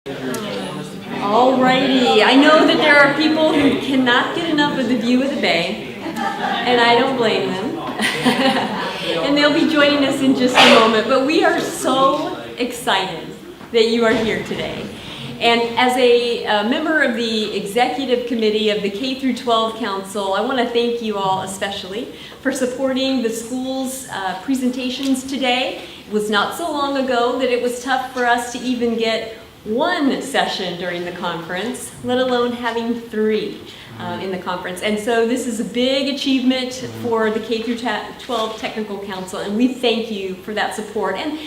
Alrighty, I know that there are people who cannot get enough of the view of the bay, and I don't blame them. And they'll be joining us in just a moment, but we are so excited that you are here today. And as a member of the executive committee of the K-12 Council, I want to thank you all especially for supporting the school's presentations today. It was not so long ago that it was tough for us to even get one session during the conference, let alone having three in the conference. And so this is a big achievement for the K-12 Technical Council, and we thank you for that support. And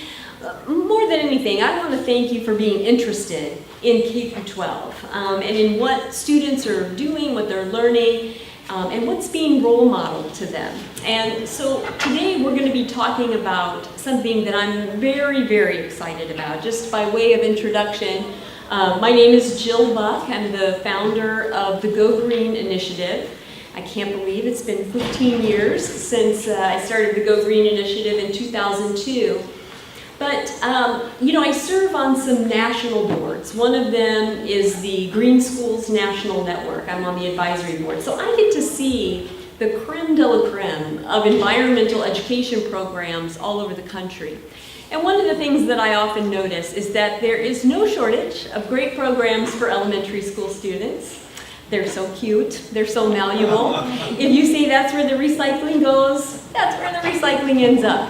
more than anything, I want to thank you for being interested in K-12 and in what students are doing, what they're learning, and what's being role modeled to them. And so today we're going to be talking about something that I'm very, very excited about. Just by way of introduction, my name is Jill Buck. I'm the founder of the GoGreen Initiative. I can't believe it's been 15 years since I started the GoGreen Initiative in 2002. But, I serve on some national boards. One of them is the Green Schools National Network. I'm on the advisory board. So I get to see the creme de la creme of environmental education programs all over the country. And one of the things that I often notice is that there is no shortage of great programs for elementary school students. They're so cute, they're so malleable. If you say that's where the recycling goes, that's where the recycling ends up.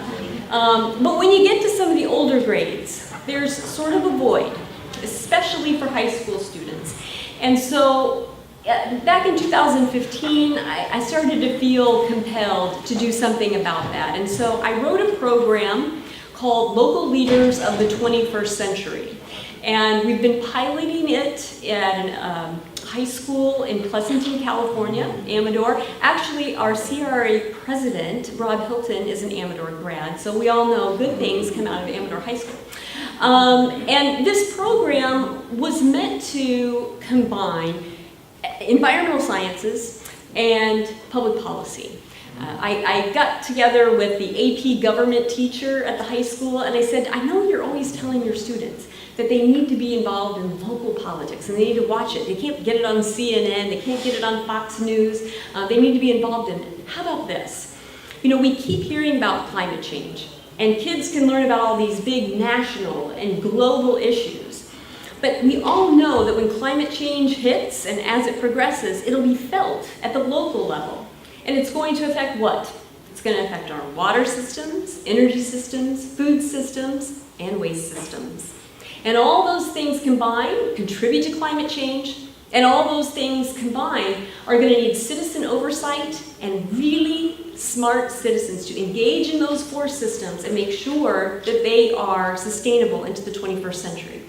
But when you get to some of the older grades, there's sort of a void, especially for high school students. And so back in 2015, I started to feel compelled to do something about that. And so I wrote a program called Local Leaders of the 21st Century. And we've been piloting it at an high school in Pleasanton, California, Amador. Actually, our CRRA president, Rob Hilton, is an Amador grad, so we all know good things come out of Amador High School. And this program was meant to combine environmental sciences and public policy. I got together with the AP government teacher at the high school, and I said, I know you're always telling your students that they need to be involved in local politics and they need to watch it. They can't get it on CNN, they can't get it on Fox News, they need to be involved in it. How about this? We keep hearing about climate change, and kids can learn about all these big national and global issues. But we all know that when climate change hits and as it progresses, it'll be felt at the local level. And it's going to affect what? It's going to affect our water systems, energy systems, food systems, and waste systems. And all those things combined contribute to climate change, and all those things combined are going to need citizen oversight and really smart citizens to engage in those four systems and make sure that they are sustainable into the 21st century.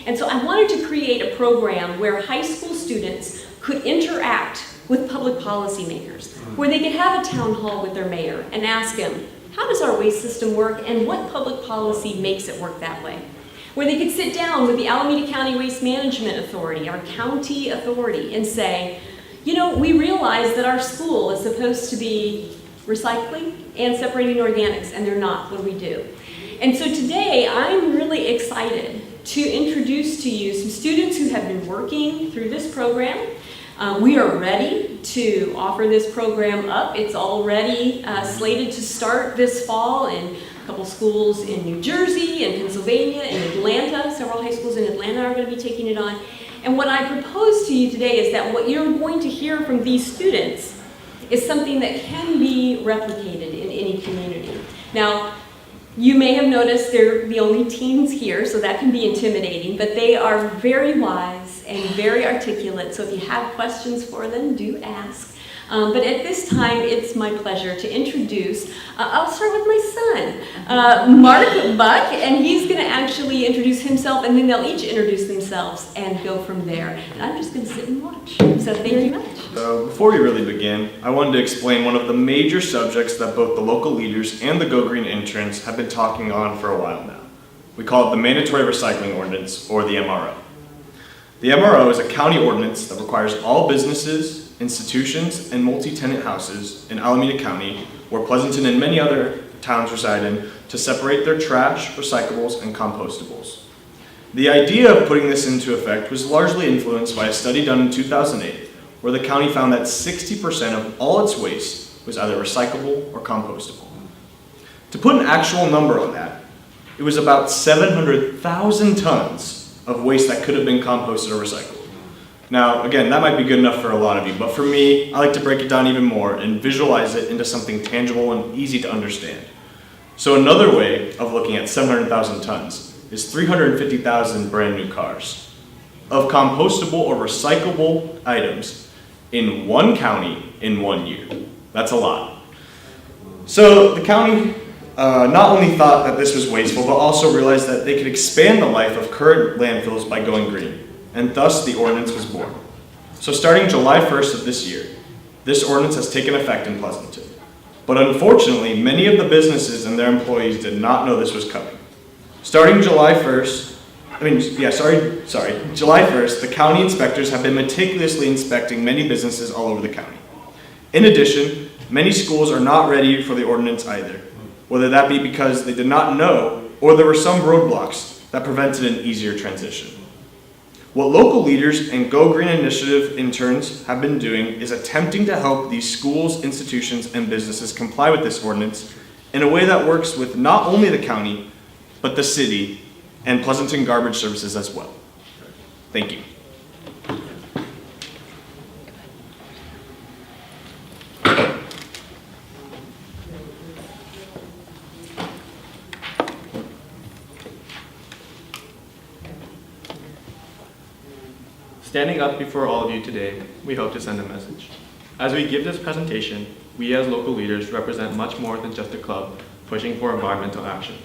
And so I wanted to create a program where high school students could interact with public policymakers, where they could have a town hall with their mayor and ask him, how does our waste system work and what public policy makes it work that way? Where they could sit down with the Alameda County Waste Management Authority, our county authority, and say, we realize that our school is supposed to be recycling and separating organics, and they're not. What do we do? And so today, I'm really excited to introduce to you some students who have been working through this program. We are ready to offer this program up. It's already slated to start this fall in a couple schools in New Jersey and Pennsylvania and Atlanta. Several high schools in Atlanta are going to be taking it on. And what I propose to you today is that what you're going to hear from these students is something that can be replicated in any community. Now, you may have noticed they're the only teens here, so that can be intimidating, but they are very wise and very articulate, so if you have questions for them, do ask. But at this time, it's my pleasure to introduce, I'll start with my son, Mark Buck, and he's going to actually introduce himself, and then they'll each introduce themselves and go from there. And I'm just going to sit and watch. So thank you much. So before we really begin, I wanted to explain one of the major subjects that both the local leaders and the GoGreen interns have been talking on for a while now. We call it the Mandatory Recycling Ordinance, or the MRO. The MRO is a county ordinance that requires all businesses, institutions, and multi-tenant houses in Alameda County, where Pleasanton and many other towns reside in, to separate their trash, recyclables, and compostables. The idea of putting this into effect was largely influenced by a study done in 2008, where the county found that 60% of all its waste was either recyclable or compostable. To put an actual number on that, it was about 700,000 tons of waste that could have been composted or recycled. Now, again, that might be good enough for a lot of you, but for me, I like to break it down even more and visualize it into something tangible and easy to understand. So another way of looking at 700,000 tons is 350,000 brand new cars of compostable or recyclable items in one county in 1 year. That's a lot. So the county not only thought that this was wasteful, but also realized that they could expand the life of current landfills by going green, and thus the ordinance was born. So starting July 1st of this year, this ordinance has taken effect in Pleasanton. But unfortunately, many of the businesses and their employees did not know this was coming. Starting July 1st, the county inspectors have been meticulously inspecting many businesses all over the county. In addition, many schools are not ready for the ordinance either, whether that be because they did not know or there were some roadblocks that prevented an easier transition. What local leaders and GoGreen Initiative interns have been doing is attempting to help these schools, institutions, and businesses comply with this ordinance in a way that works with not only the county, but the city and Pleasanton Garbage Services as well. Thank you. Standing up before all of you today, we hope to send a message. As we give this presentation, we as local leaders represent much more than just a club pushing for environmental action.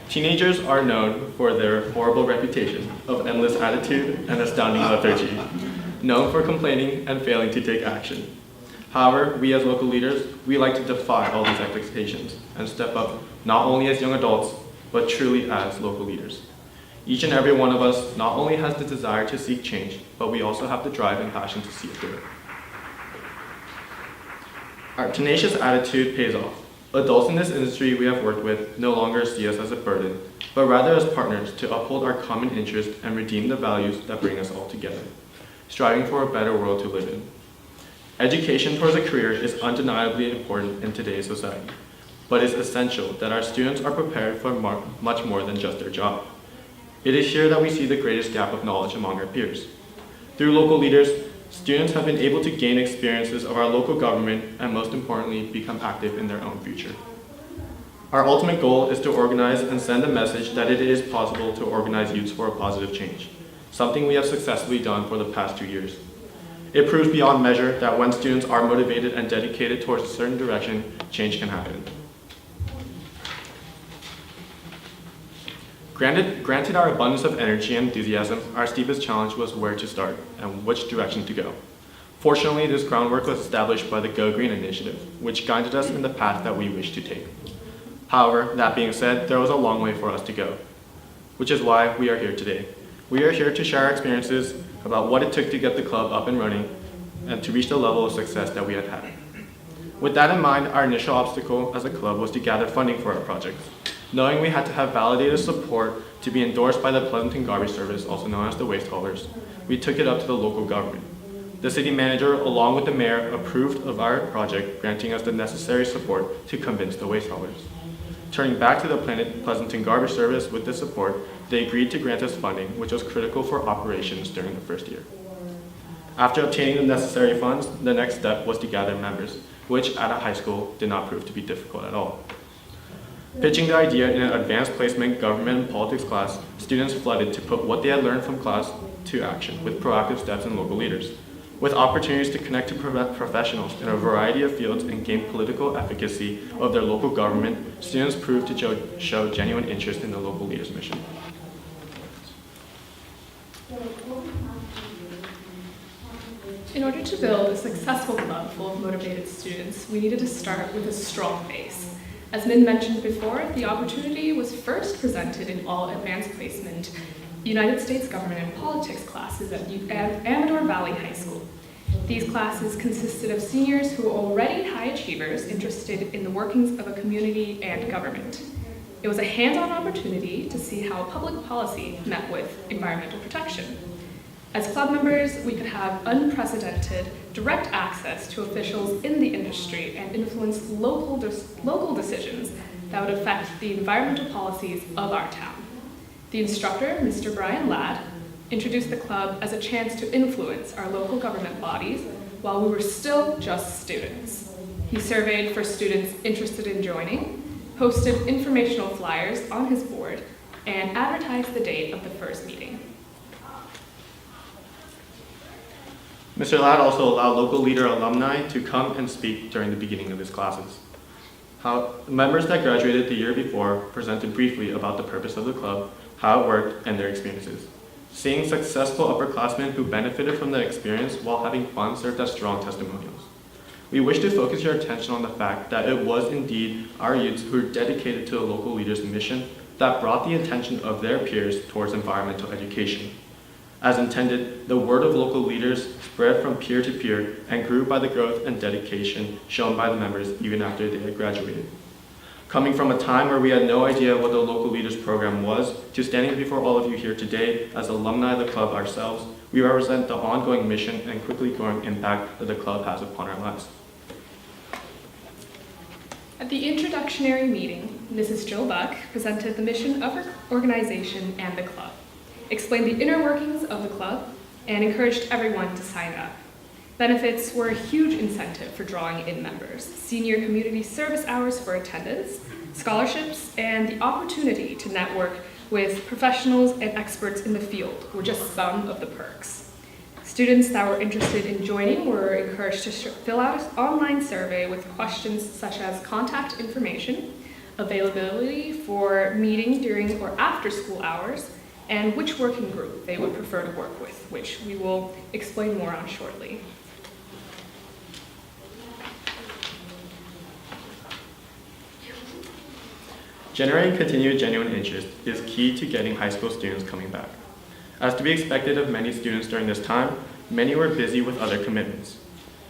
Teenagers are known for their horrible reputation of endless attitude and astounding lethargy, known for complaining and failing to take action. However, we as local leaders, we like to defy all these expectations and step up not only as young adults, but truly as local leaders. Each and every one of us not only has the desire to seek change, but we also have the drive and passion to see it through. Our tenacious attitude pays off. Adults in this industry we have worked with no longer see us as a burden, but rather as partners to uphold our common interest and redeem the values that bring us all together, striving for a better world to live in. Education towards a career is undeniably important in today's society, but it's essential that our students are prepared for much more than just their job. It is here that we see the greatest gap of knowledge among our peers. Through local leaders, students have been able to gain experiences of our local government and most importantly, become active in their own future. Our ultimate goal is to organize and send a message that it is possible to organize youths for a positive change, something we have successfully done for the past 2 years. It proves beyond measure that when students are motivated and dedicated towards a certain direction, change can happen. Granted our abundance of energy and enthusiasm, our steepest challenge was where to start and which direction to go. Fortunately, this groundwork was established by the GoGreen Initiative, which guided us in the path that we wished to take. However, that being said, there was a long way for us to go, which is why we are here today. We are here to share our experiences about what it took to get the club up and running and to reach the level of success that we had had. With that in mind, our initial obstacle as a club was to gather funding for our projects. Knowing we had to have validated support to be endorsed by the Pleasanton Garbage Service, also known as the waste haulers, we took it up to the local government. The city manager, along with the mayor, approved of our project, granting us the necessary support to convince the waste haulers. Turning back to the Pleasanton Garbage Service with this support, they agreed to grant us funding, which was critical for operations during the first year. After obtaining the necessary funds, the next step was to gather members, which at a high school did not prove to be difficult at all. Pitching the idea in an advanced placement government and politics class, students flooded to put what they had learned from class to action with proactive steps and local leaders. With opportunities to connect to professionals in a variety of fields and gain political efficacy of their local government, students proved to show genuine interest in the local leaders' mission. In order to build a successful club full of motivated students, we needed to start with a strong base. As Min mentioned before, the opportunity was first presented in all advanced placement United States Government and Politics classes at Amador Valley High School. These classes consisted of seniors who were already high achievers interested in the workings of a community and government. It was a hands-on opportunity to see how public policy met with environmental protection. As club members, we could have unprecedented direct access to officials in the industry and influence local decisions that would affect the environmental policies of our town. The instructor, Mr. Brian Ladd, introduced the club as a chance to influence our local government bodies while we were still just students. He surveyed for students interested in joining, posted informational flyers on his board, and advertised the date of the first meeting. Mr. Ladd also allowed local leader alumni to come and speak during the beginning of his classes. Members that graduated the year before presented briefly about the purpose of the club, how it worked, and their experiences. Seeing successful upperclassmen who benefited from the experience while having fun served as strong testimonials. We wish to focus your attention on the fact that it was indeed our youths who were dedicated to the local leaders' mission that brought the attention of their peers towards environmental education. As intended, the word of local leaders spread from peer to peer and grew by the growth and dedication shown by the members even after they had graduated. Coming from a time where we had no idea what the local leaders program was, to standing before all of you here today as alumni of the club ourselves, we represent the ongoing mission and quickly growing impact that the club has upon our lives. At the introductory meeting, Mrs. Jill Buck presented the mission of her organization and the club, explained the inner workings of the club, and encouraged everyone to sign up. Benefits were a huge incentive for drawing in members: senior community service hours for attendance, scholarships, and the opportunity to network with professionals and experts in the field were just some of the perks. Students that were interested in joining were encouraged to fill out an online survey with questions such as contact information, availability for meeting during or after school hours, and which working group they would prefer to work with, which we will explain more on shortly. Generating continued genuine interest is key to getting high school students coming back. As to be expected of many students during this time, many were busy with other commitments.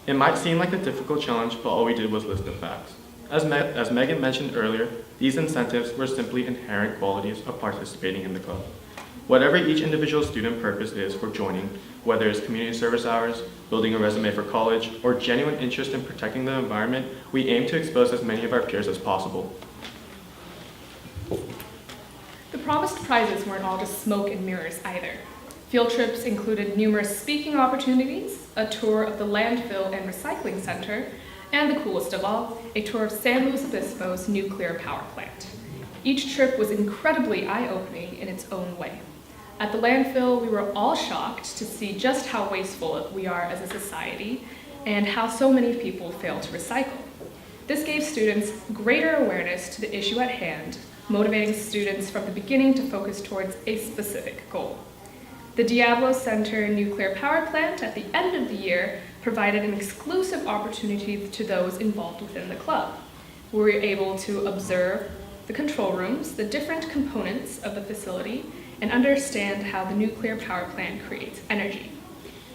It might seem like a difficult challenge, but all we did was list the facts. As Megan mentioned earlier, these incentives were simply inherent qualities of participating in the club. Whatever each individual student purpose is for joining, whether it's community service hours, building a resume for college, or genuine interest in protecting the environment, we aim to expose as many of our peers as possible. The promised prizes weren't all just smoke and mirrors either. Field trips included numerous speaking opportunities, a tour of the landfill and recycling center, and the coolest of all, a tour of San Luis Obispo's nuclear power plant. Each trip was incredibly eye-opening in its own way. At the landfill, we were all shocked to see just how wasteful we are as a society and how so many people fail to recycle. This gave students greater awareness to the issue at hand, motivating students from the beginning to focus towards a specific goal. The Diablo Center nuclear power plant at the end of the year provided an exclusive opportunity to those involved within the club. We were able to observe the control rooms, the different components of the facility, and understand how the nuclear power plant creates energy.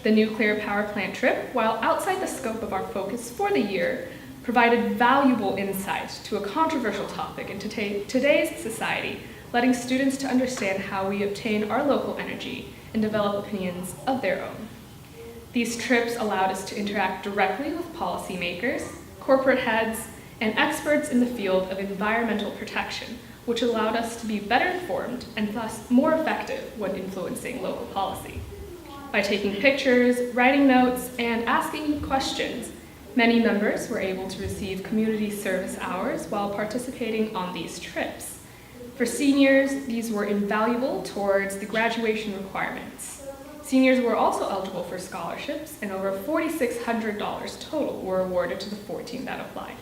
The nuclear power plant trip, while outside the scope of our focus for the year, provided valuable insight to a controversial topic in today's society, letting students to understand how we obtain our local energy and develop opinions of their own. These trips allowed us to interact directly with policymakers, corporate heads, and experts in the field of environmental protection, which allowed us to be better informed and thus more effective when influencing local policy. By taking pictures, writing notes, and asking questions, many members were able to receive community service hours while participating on these trips. For seniors, these were invaluable towards the graduation requirements. Seniors were also eligible for scholarships, and over $4,600 total were awarded to the 14 that applied.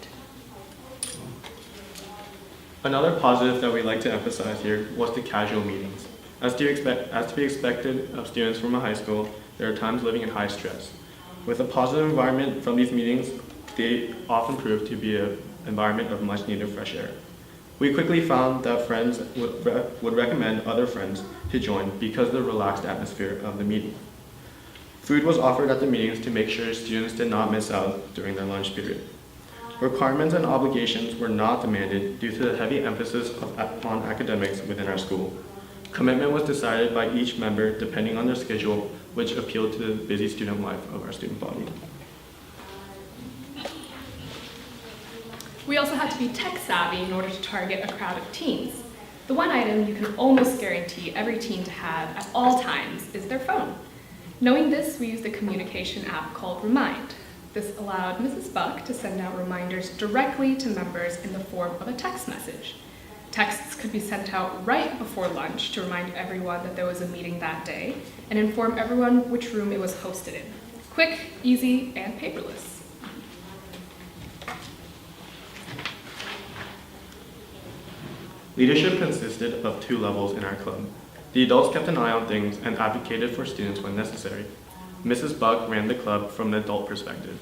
Another positive that we like to emphasize here was the casual meetings. As to be expected of students from a high school, there are times living in high stress. With a positive environment from these meetings, they often prove to be an environment of much needed fresh air. We quickly found that friends would recommend other friends to join because of the relaxed atmosphere of the meeting. Food was offered at the meetings to make sure students did not miss out during their lunch period. Requirements and obligations were not demanded due to the heavy emphasis on academics within our school. Commitment was decided by each member depending on their schedule, which appealed to the busy student life of our student body. We also had to be tech savvy in order to target a crowd of teens. The one item you can almost guarantee every teen to have at all times is their phone. Knowing this, we used a communication app called Remind. This allowed Mrs. Buck to send out reminders directly to members in the form of a text message. Texts could be sent out right before lunch to remind everyone that there was a meeting that day and inform everyone which room it was hosted in. Quick, easy, and paperless. Leadership consisted of 2 levels in our club. The adults kept an eye on things and advocated for students when necessary. Mrs. Buck ran the club from the adult perspective.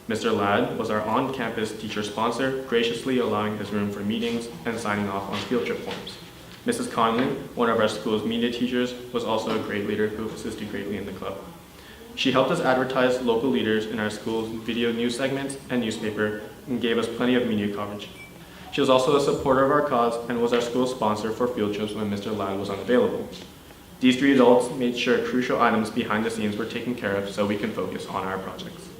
Mr. Ladd was our on-campus teacher sponsor, graciously allowing his room for meetings and signing off on field trip forms. Mrs. Conley, one of our school's media teachers, was also a great leader who assisted greatly in the club. She helped us advertise local leaders in our school's video news segments and newspaper and gave us plenty of media coverage. She was also a supporter of our cause and was our school sponsor for field trips when Mr. Ladd was unavailable. These 3 adults made sure crucial items behind the scenes were taken care of so we can focus on our projects.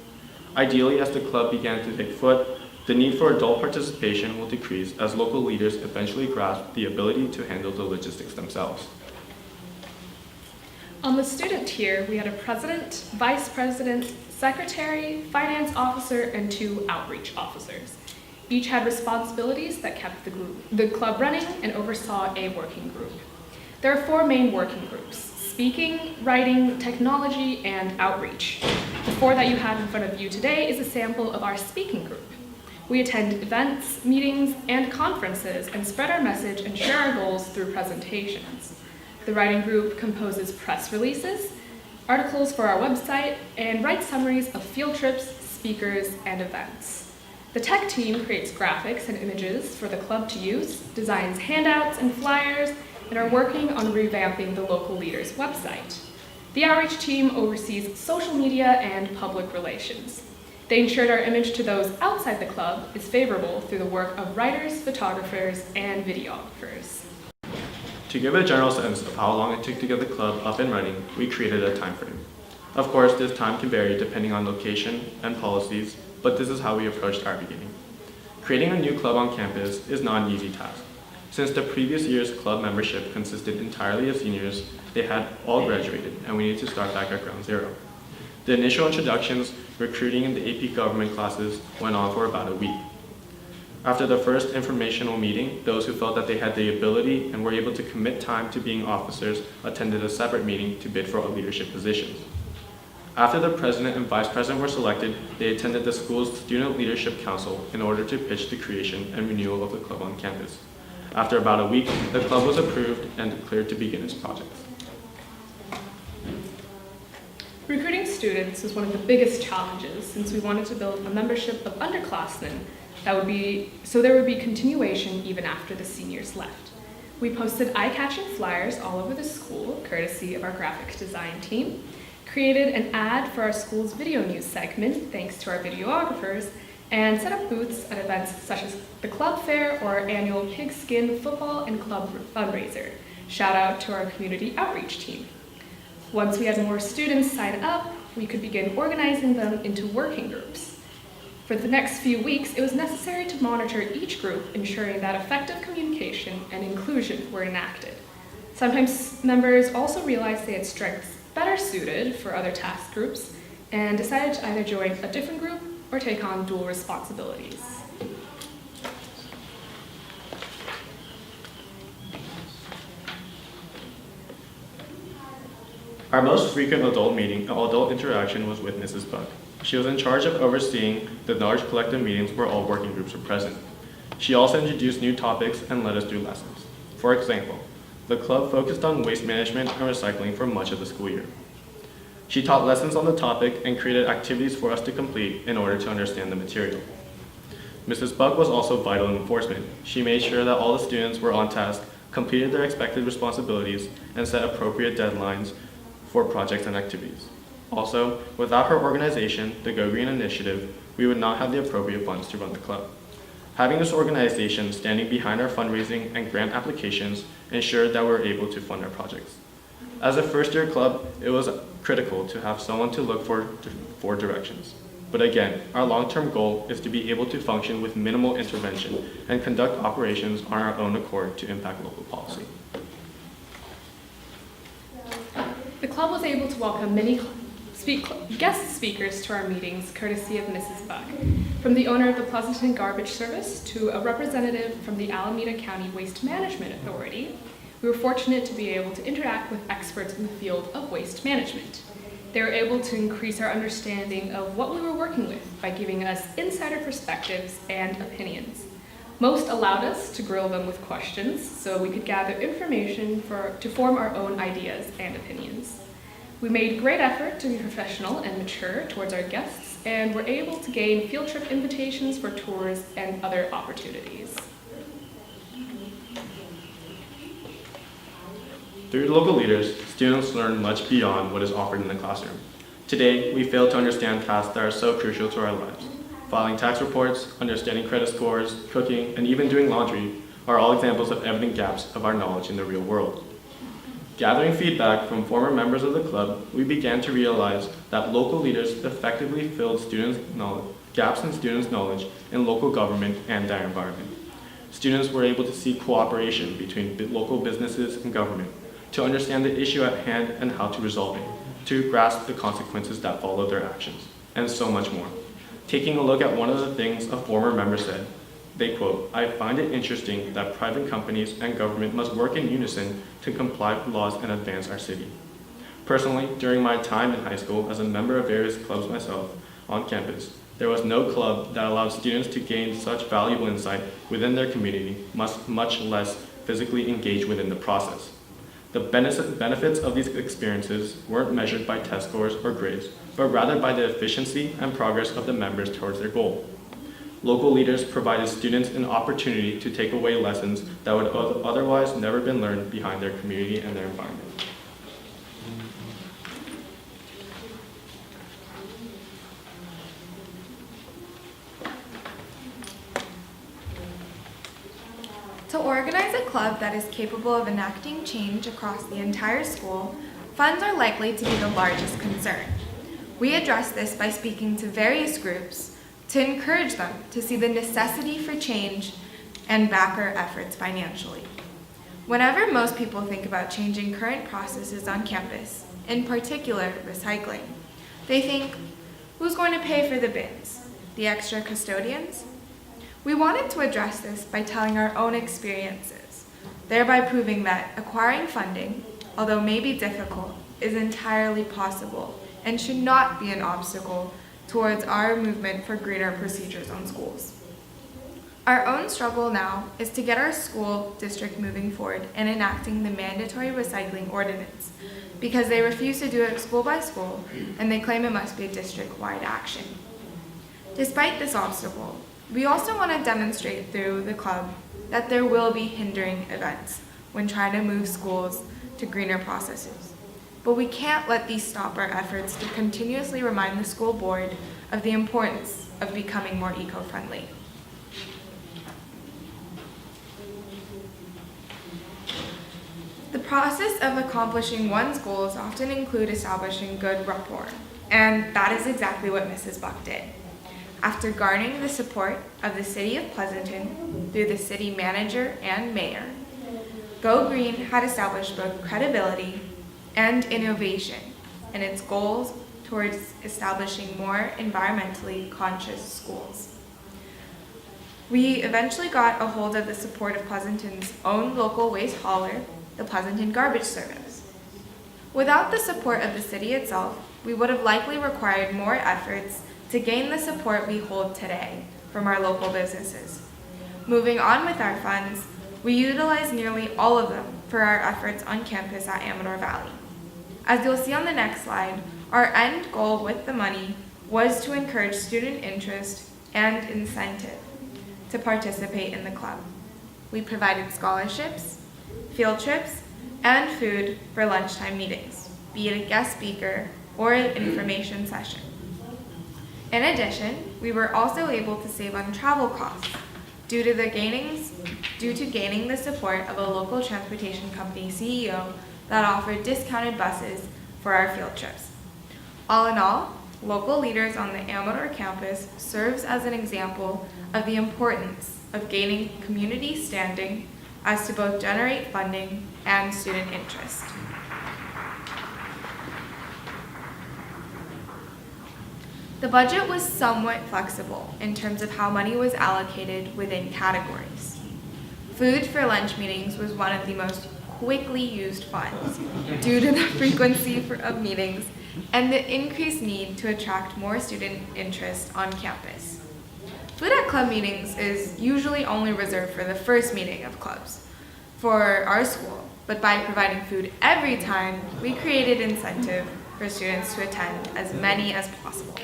Ideally, as the club began to take foot, the need for adult participation will decrease as local leaders eventually grasp the ability to handle the logistics themselves. On the student tier, we had a president, vice president, secretary, finance officer, and 2 outreach officers. Each had responsibilities that kept the club running and oversaw a working group. There are 4 main working groups: speaking, writing, technology, and outreach. The 4 that you have in front of you today is a sample of our speaking group. We attend events, meetings, and conferences and spread our message and share our goals through presentations. The writing group composes press releases, articles for our website, and writes summaries of field trips, speakers, and events. The tech team creates graphics and images for the club to use, designs handouts and flyers, and are working on revamping the Local Leaders website. The outreach team oversees social media and public relations. They ensured our image to those outside the club is favorable through the work of writers, photographers, and videographers. To give a general sense of how long it took to get the club up and running, we created a time frame. Of course, this time can vary depending on location and policies, but this is how we approached our beginning. Creating a new club on campus is not an easy task. Since the previous year's club membership consisted entirely of seniors, they had all graduated, and we needed to start back at ground zero. The initial introductions, recruiting in the AP government classes went on for about a week. After the first informational meeting, those who felt that they had the ability and were able to commit time to being officers attended a separate meeting to bid for leadership positions. After the president and vice president were selected, they attended the school's Student Leadership Council in order to pitch the creation and renewal of the club on campus. After about a week, the club was approved and declared to begin its projects. Recruiting students was one of the biggest challenges since we wanted to build a membership of underclassmen so there would be continuation even after the seniors left. We posted eye-catching flyers all over the school, courtesy of our graphic design team, created an ad for our school's video news segment, thanks to our videographers, and set up booths at events such as the club fair or our annual pigskin football and club fundraiser. Shout out to our community outreach team. Once we had more students sign up, we could begin organizing them into working groups. For the next few weeks, it was necessary to monitor each group, ensuring that effective communication and inclusion were enacted. Sometimes members also realized they had strengths better suited for other task groups and decided to either join a different group or take on dual responsibilities. Our most frequent adult interaction was with Mrs. Buck. She was in charge of overseeing the large collective meetings where all working groups were present. She also introduced new topics and led us through lessons. For example, the club focused on waste management and recycling for much of the school year. She taught lessons on the topic and created activities for us to complete in order to understand the material. Mrs. Buck was also vital in enforcement. She made sure that all the students were on task, completed their expected responsibilities, and set appropriate deadlines for projects and activities. Also, without her organization, the GoGreen Initiative, we would not have the appropriate funds to run the club. Having this organization standing behind our fundraising and grant applications ensured that we're able to fund our projects. As a first-year club, it was critical to have someone to look for directions. But again, our long-term goal is to be able to function with minimal intervention and conduct operations on our own accord to impact local policy. The club was able to welcome many guest speakers to our meetings, courtesy of Mrs. Buck, from the owner of the Pleasanton Garbage Service to a representative from the Alameda County Waste Management Authority. We were fortunate to be able to interact with experts in the field of waste management. They were able to increase our understanding of what we were working with by giving us insider perspectives and opinions. Most allowed us to grill them with questions so we could gather information to form our own ideas and opinions. We made great effort to be professional and mature towards our guests and were able to gain field trip invitations for tours and other opportunities. Through local leaders, students learn much beyond what is offered in the classroom. Today, we fail to understand tasks that are so crucial to our lives. Filing tax reports, understanding credit scores, cooking, and even doing laundry are all examples of evident gaps of our knowledge in the real world. Gathering feedback from former members of the club, we began to realize that local leaders effectively filled gaps in students' knowledge in local government and their environment. Students were able to see cooperation between local businesses and government, to understand the issue at hand and how to resolve it, to grasp the consequences that follow their actions, and so much more. Taking a look at one of the things a former member said, they quote, "I find it interesting that private companies and government must work in unison to comply with laws and advance our city." Personally, during my time in high school as a member of various clubs myself on campus, there was no club that allowed students to gain such valuable insight within their community, much less physically engage within the process. The benefits of these experiences weren't measured by test scores or grades, but rather by the efficiency and progress of the members towards their goal. Local leaders provided students an opportunity to take away lessons that would otherwise never been learned behind their community and their environment. To organize a club that is capable of enacting change across the entire school, funds are likely to be the largest concern. We address this by speaking to various groups to encourage them to see the necessity for change and back our efforts financially. Whenever most people think about changing current processes on campus, in particular recycling, they think, who's going to pay for the bins? The extra custodians? We wanted to address this by telling our own experiences, thereby proving that acquiring funding, although may be difficult, is entirely possible and should not be an obstacle towards our movement for greener procedures on schools. Our own struggle now is to get our school district moving forward and enacting the mandatory recycling ordinance, because they refuse to do it school by school and they claim it must be a district-wide action. Despite this obstacle, we also want to demonstrate through the club that there will be hindering events when trying to move schools to greener processes. But we can't let these stop our efforts to continuously remind the school board of the importance of becoming more eco-friendly. The process of accomplishing one's goals often include establishing good rapport, and that is exactly what Mrs. Buck did. After garnering the support of the City of Pleasanton through the city manager and mayor, GoGreen had established both credibility and innovation in its goals towards establishing more environmentally conscious schools. We eventually got a hold of the support of Pleasanton's own local waste hauler, the Pleasanton Garbage Service. Without the support of the city itself, we would have likely required more efforts to gain the support we hold today from our local businesses. Moving on with our funds, we utilize nearly all of them for our efforts on campus at Amador Valley. As you'll see on the next slide, our end goal with the money was to encourage student interest and incentive to participate in the club. We provided scholarships, field trips, and food for lunchtime meetings, be it a guest speaker or an information session. In addition, we were also able to save on travel costs due to gaining the support of a local transportation company CEO that offered discounted buses for our field trips. All in all, Local Leaders on the Amador campus serves as an example of the importance of gaining community standing as to both generate funding and student interest. The budget was somewhat flexible in terms of how money was allocated within categories. Food for lunch meetings was one of the most quickly used funds due to the frequency of meetings and the increased need to attract more student interest on campus. Food at club meetings is usually only reserved for the first meeting of clubs for our school, but by providing food every time, we created incentive for students to attend as many as possible.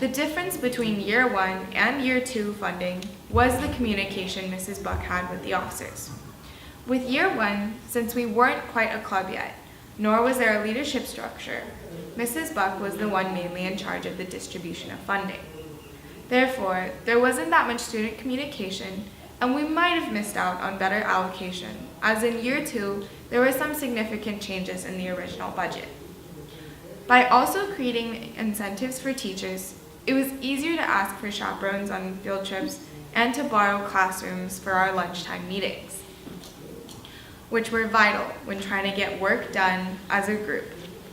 The difference between year 1 and year 2 funding was the communication Mrs. Buck had with the officers. With year 1, since we weren't quite a club yet, nor was there a leadership structure, Mrs. Buck was the one mainly in charge of the distribution of funding. Therefore, there wasn't that much student communication, and we might have missed out on better allocation, as in year 2, there were some significant changes in the original budget. By also creating incentives for teachers, it was easier to ask for chaperones on field trips and to borrow classrooms for our lunchtime meetings, which were vital when trying to get work done as a group,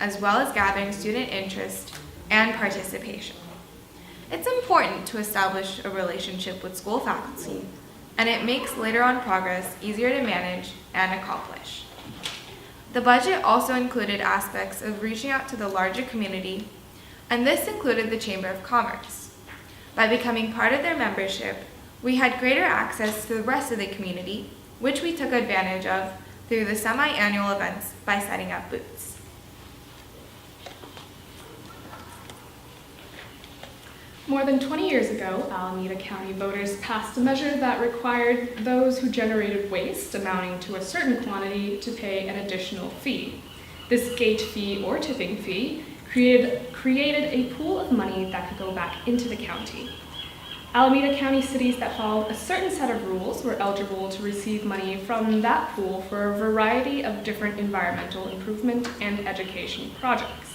as well as gathering student interest and participation. It's important to establish a relationship with school faculty, and it makes later on progress easier to manage and accomplish. The budget also included aspects of reaching out to the larger community, and this included the Chamber of Commerce. By becoming part of their membership, we had greater access to the rest of the community, which we took advantage of through the semi-annual events by setting up booths. More than 20 years ago, Alameda County voters passed a measure that required those who generated waste amounting to a certain quantity to pay an additional fee. This gate fee or tipping fee created a pool of money that could go back into the county. Alameda County cities that followed a certain set of rules were eligible to receive money from that pool for a variety of different environmental improvement and education projects.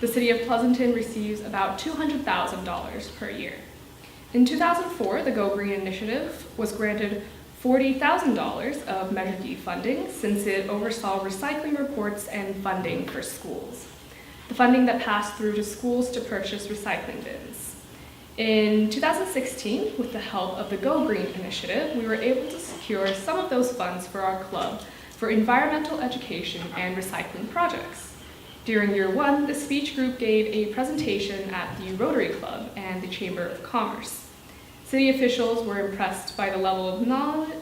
The city of Pleasanton receives about $200,000 per year. In 2004, the GoGreen Initiative was granted $40,000 of Measure D funding since it oversaw recycling reports and funding for schools. The funding that passed through to schools to purchase recycling bins. In 2016, with the help of the GoGreen Initiative, we were able to secure some of those funds for our club for environmental education and recycling projects. During year 1, the speech group gave a presentation at the Rotary Club and the Chamber of Commerce. City officials were impressed by the level of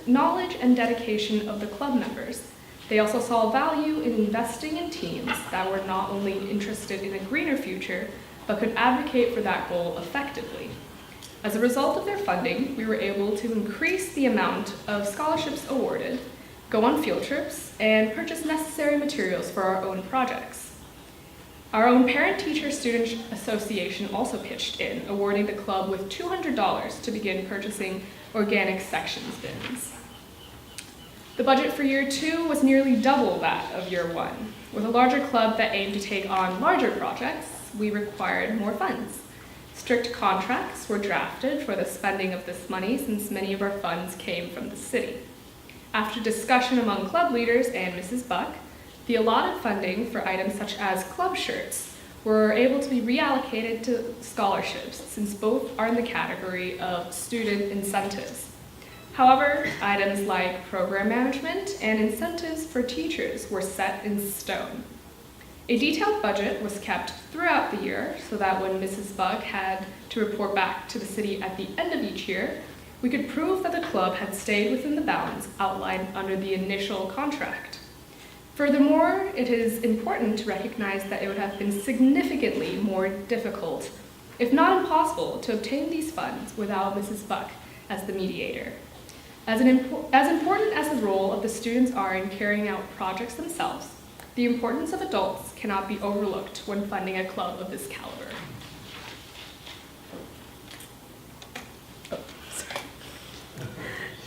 knowledge and dedication of the club members. They also saw value in investing in teams that were not only interested in a greener future, but could advocate for that goal effectively. As a result of their funding, we were able to increase the amount of scholarships awarded, go on field trips, and purchase necessary materials for our own projects. Our own Parent-Teacher-Student Association also pitched in, awarding the club with $200 to begin purchasing organic sections bins. The budget for year 2 was nearly double that of year 1. With a larger club that aimed to take on larger projects, we required more funds. Strict contracts were drafted for the spending of this money since many of our funds came from the city. After discussion among club leaders and Mrs. Buck, the allotted funding for items such as club shirts were able to be reallocated to scholarships since both are in the category of student incentives. However, items like program management and incentives for teachers were set in stone. A detailed budget was kept throughout the year so that when Mrs. Buck had to report back to the city at the end of each year, we could prove that the club had stayed within the bounds outlined under the initial contract. Furthermore, it is important to recognize that it would have been significantly more difficult, if not impossible, to obtain these funds without Mrs. Buck as the mediator. As important as the role of the students are in carrying out projects themselves, The importance of adults cannot be overlooked when funding a club of this caliber.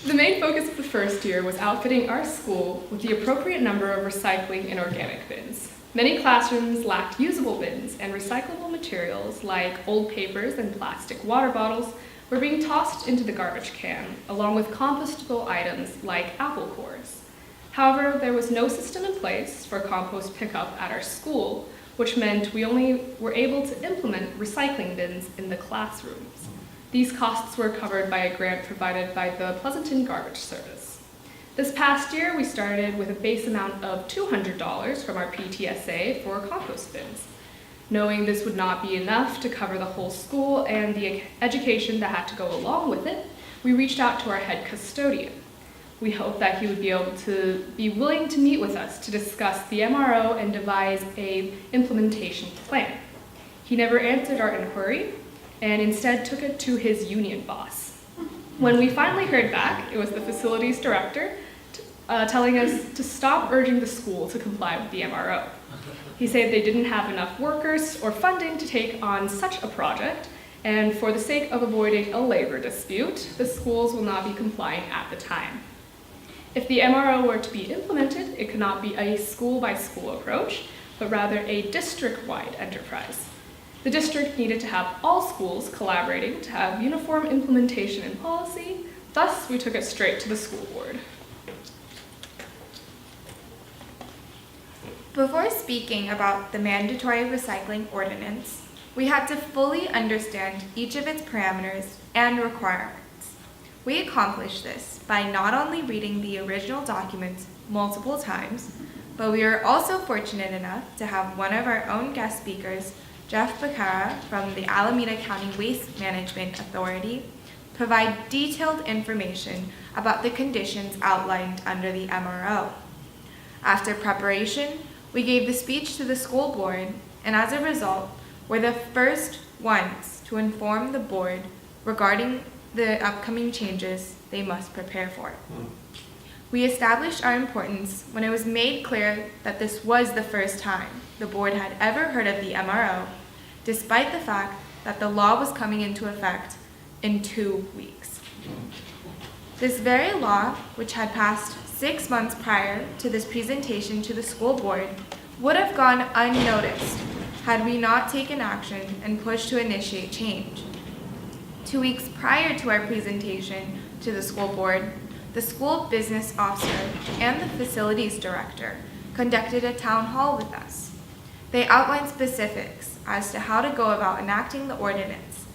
The main focus of the first year was outfitting our school with the appropriate number of recycling and organic bins. Many classrooms lacked usable bins, and recyclable materials like old papers and plastic water bottles were being tossed into the garbage can, along with compostable items like apple cores. However, there was no system in place for compost pickup at our school, which meant we only were able to implement recycling bins in the classrooms. These costs were covered by a grant provided by the Pleasanton Garbage Service. This past year, we started with a base amount of $200 from our PTSA for compost bins. Knowing this would not be enough to cover the whole school and the education that had to go along with it, we reached out to our head custodian. We hoped that he would be willing to meet with us to discuss the MRO and devise an implementation plan. He never answered our inquiry, and instead took it to his union boss. When we finally heard back, it was the facilities director telling us to stop urging the school to comply with the MRO. He said they didn't have enough workers or funding to take on such a project, and for the sake of avoiding a labor dispute, the schools will not be complying at the time. If the MRO were to be implemented, it could not be a school-by-school approach, but rather a district-wide enterprise. The district needed to have all schools collaborating to have uniform implementation and policy. Thus, we took it straight to the school board. Before speaking about the mandatory recycling ordinance, we had to fully understand each of its parameters and requirements. We accomplished this by not only reading the original documents multiple times, but we were also fortunate enough to have one of our own guest speakers, Jeff Becerra from the Alameda County Waste Management Authority, provide detailed information about the conditions outlined under the MRO. After preparation, we gave the speech to the school board, and as a result, were the first ones to inform the board regarding the upcoming changes they must prepare for. We established our importance when it was made clear that this was the first time the board had ever heard of the MRO, despite the fact that the law was coming into effect in 2 weeks. This very law, which had passed 6 months prior to this presentation to the school board, would have gone unnoticed had we not taken action and pushed to initiate change. 2 weeks prior to our presentation to the school board, the school business officer and the facilities director conducted a town hall with us. They outlined specifics as to how to go about enacting the ordinance.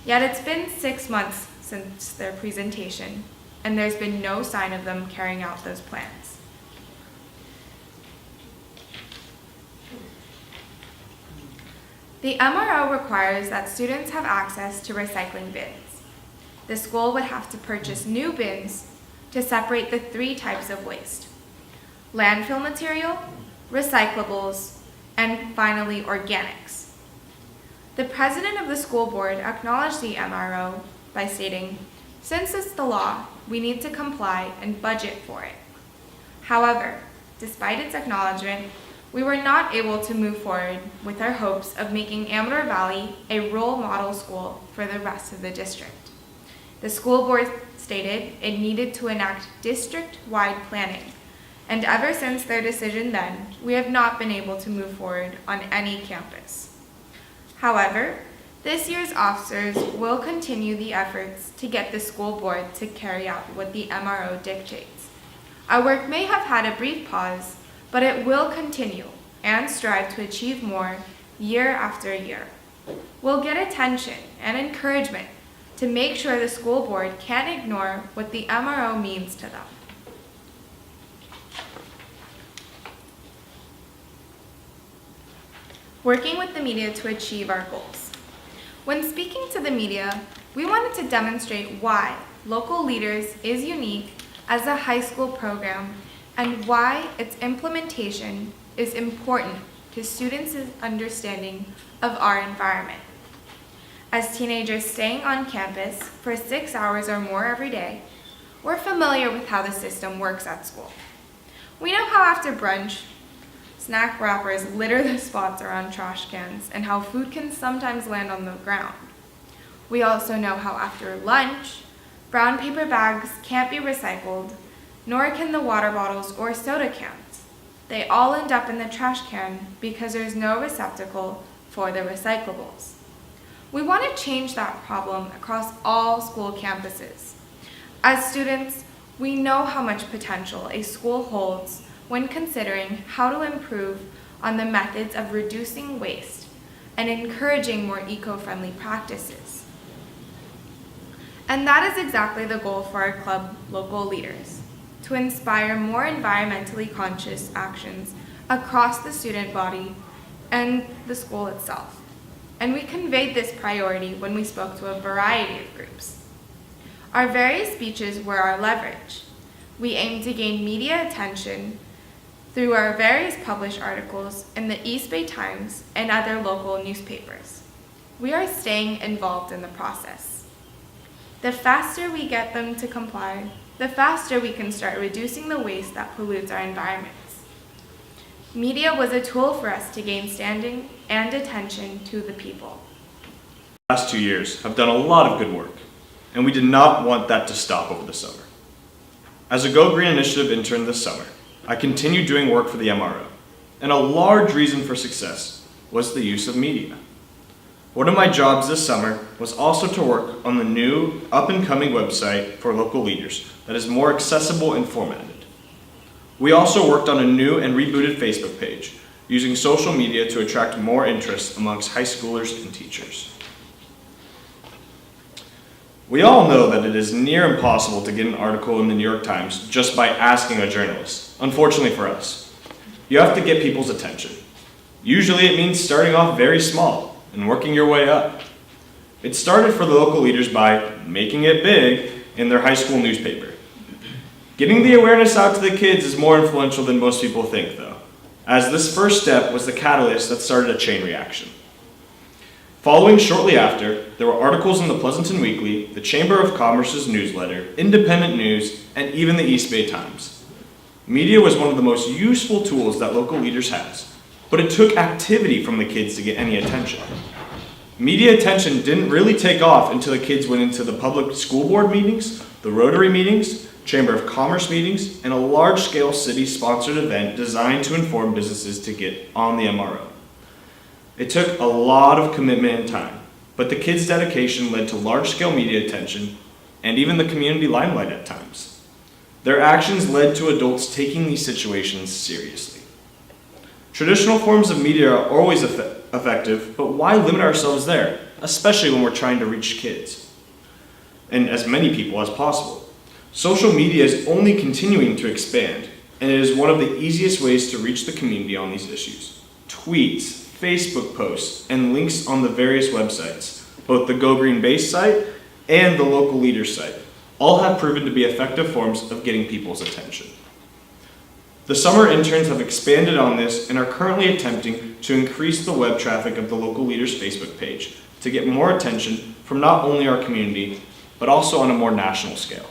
Yet it's been 6 months since their presentation, and there's been no sign of them carrying out those plans. The MRO requires that students have access to recycling bins. The school would have to purchase new bins to separate the 3 types of waste: landfill material, recyclables, and finally organics. The president of the school board acknowledged the MRO by stating, "Since it's the law, we need to comply and budget for it." However, despite its acknowledgement, we were not able to move forward with our hopes of making Amador Valley a role model school for the rest of the district. The school board stated it needed to enact district-wide planning, and ever since their decision then, we have not been able to move forward on any campus. However, this year's officers will continue the efforts to get the school board to carry out what the MRO dictates. Our work may have had a brief pause, but it will continue and strive to achieve more year after year. We'll get attention and encouragement to make sure the school board can't ignore what the MRO means to them. Working with the media to achieve our goals. When speaking to the media, we wanted to demonstrate why Local Leaders is unique as a high school program and why its implementation is important to students' understanding of our environment. As teenagers staying on campus for 6 hours or more every day, we're familiar with how the system works at school. We know how after brunch, snack wrappers litter the spots around trash cans and how food can sometimes land on the ground. We also know how after lunch, brown paper bags can't be recycled, nor can the water bottles or soda cans. They all end up in the trash can because there's no receptacle for the recyclables. We want to change that problem across all school campuses. As students, we know how much potential a school holds when considering how to improve on the methods of reducing waste and encouraging more eco-friendly practices. And that is exactly the goal for our club, Local Leaders, to inspire more environmentally conscious actions across the student body and the school itself. And we conveyed this priority when we spoke to a variety of groups. Our various speeches were our leverage. We aimed to gain media attention through our various published articles in the East Bay Times and other local newspapers. We are staying involved in the process. The faster we get them to comply, the faster we can start reducing the waste that pollutes our environments. Media was a tool for us to gain standing and attention to the people. The last 2 years have done a lot of good work, and we did not want that to stop over the summer. As a GoGreen Initiative intern this summer, I continued doing work for the MRO, and a large reason for success was the use of media. One of my jobs this summer was also to work on the new up-and-coming website for local leaders that is more accessible and formatted. We also worked on a new and rebooted Facebook page, using social media to attract more interest amongst high schoolers and teachers. We all know that it is near impossible to get an article in the New York Times just by asking a journalist, unfortunately for us. You have to get people's attention. Usually it means starting off very small and working your way up. It started for the local leaders by making it big in their high school newspaper. Getting the awareness out to the kids is more influential than most people think, though, as this first step was the catalyst that started a chain reaction. Following shortly after, there were articles in the Pleasanton Weekly, the Chamber of Commerce's newsletter, Independent News, and even the East Bay Times. Media was one of the most useful tools that local leaders has, but it took activity from the kids to get any attention. Media attention didn't really take off until the kids went into the public school board meetings, the Rotary meetings, Chamber of Commerce meetings, and a large-scale city-sponsored event designed to inform businesses to get on the MRO. It took a lot of commitment and time, but the kids' dedication led to large-scale media attention and even the community limelight at times. Their actions led to adults taking these situations seriously. Traditional forms of media are always effective, but why limit ourselves there, especially when we're trying to reach kids and as many people as possible? Social media is only continuing to expand, and it is one of the easiest ways to reach the community on these issues. Tweets, Facebook posts, and links on the various websites, both the GoGreen base site and the Local Leaders site, all have proven to be effective forms of getting people's attention. The summer interns have expanded on this and are currently attempting to increase the web traffic of the Local Leaders Facebook page to get more attention from not only our community, but also on a more national scale.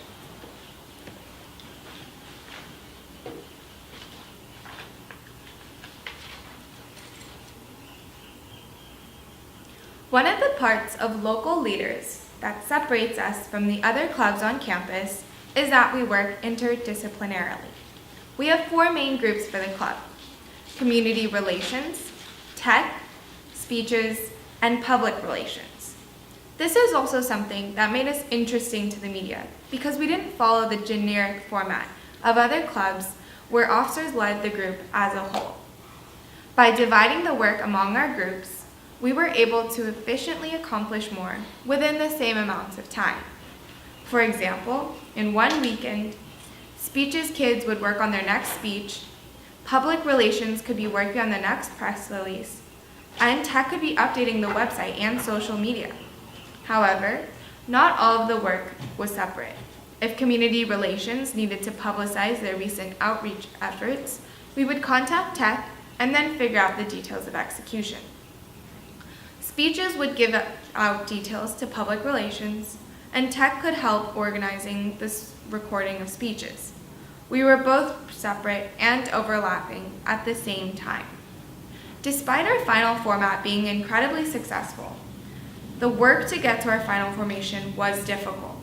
One of the parts of Local Leaders that separates us from the other clubs on campus is that we work interdisciplinarily. We have 4 main groups for the club: community relations, tech, speeches, and public relations. This is also something that made us interesting to the media because we didn't follow the generic format of other clubs where officers led the group as a whole. By dividing the work among our groups, we were able to efficiently accomplish more within the same amount of time. For example, in one weekend, speeches kids would work on their next speech, public relations could be working on the next press release, and tech could be updating the website and social media. However, not all of the work was separate. If community relations needed to publicize their recent outreach efforts, we would contact tech and then figure out the details of execution. Speeches would give out details to public relations, and tech could help organizing this recording of speeches. We were both separate and overlapping at the same time. Despite our final format being incredibly successful, the work to get to our final formation was difficult.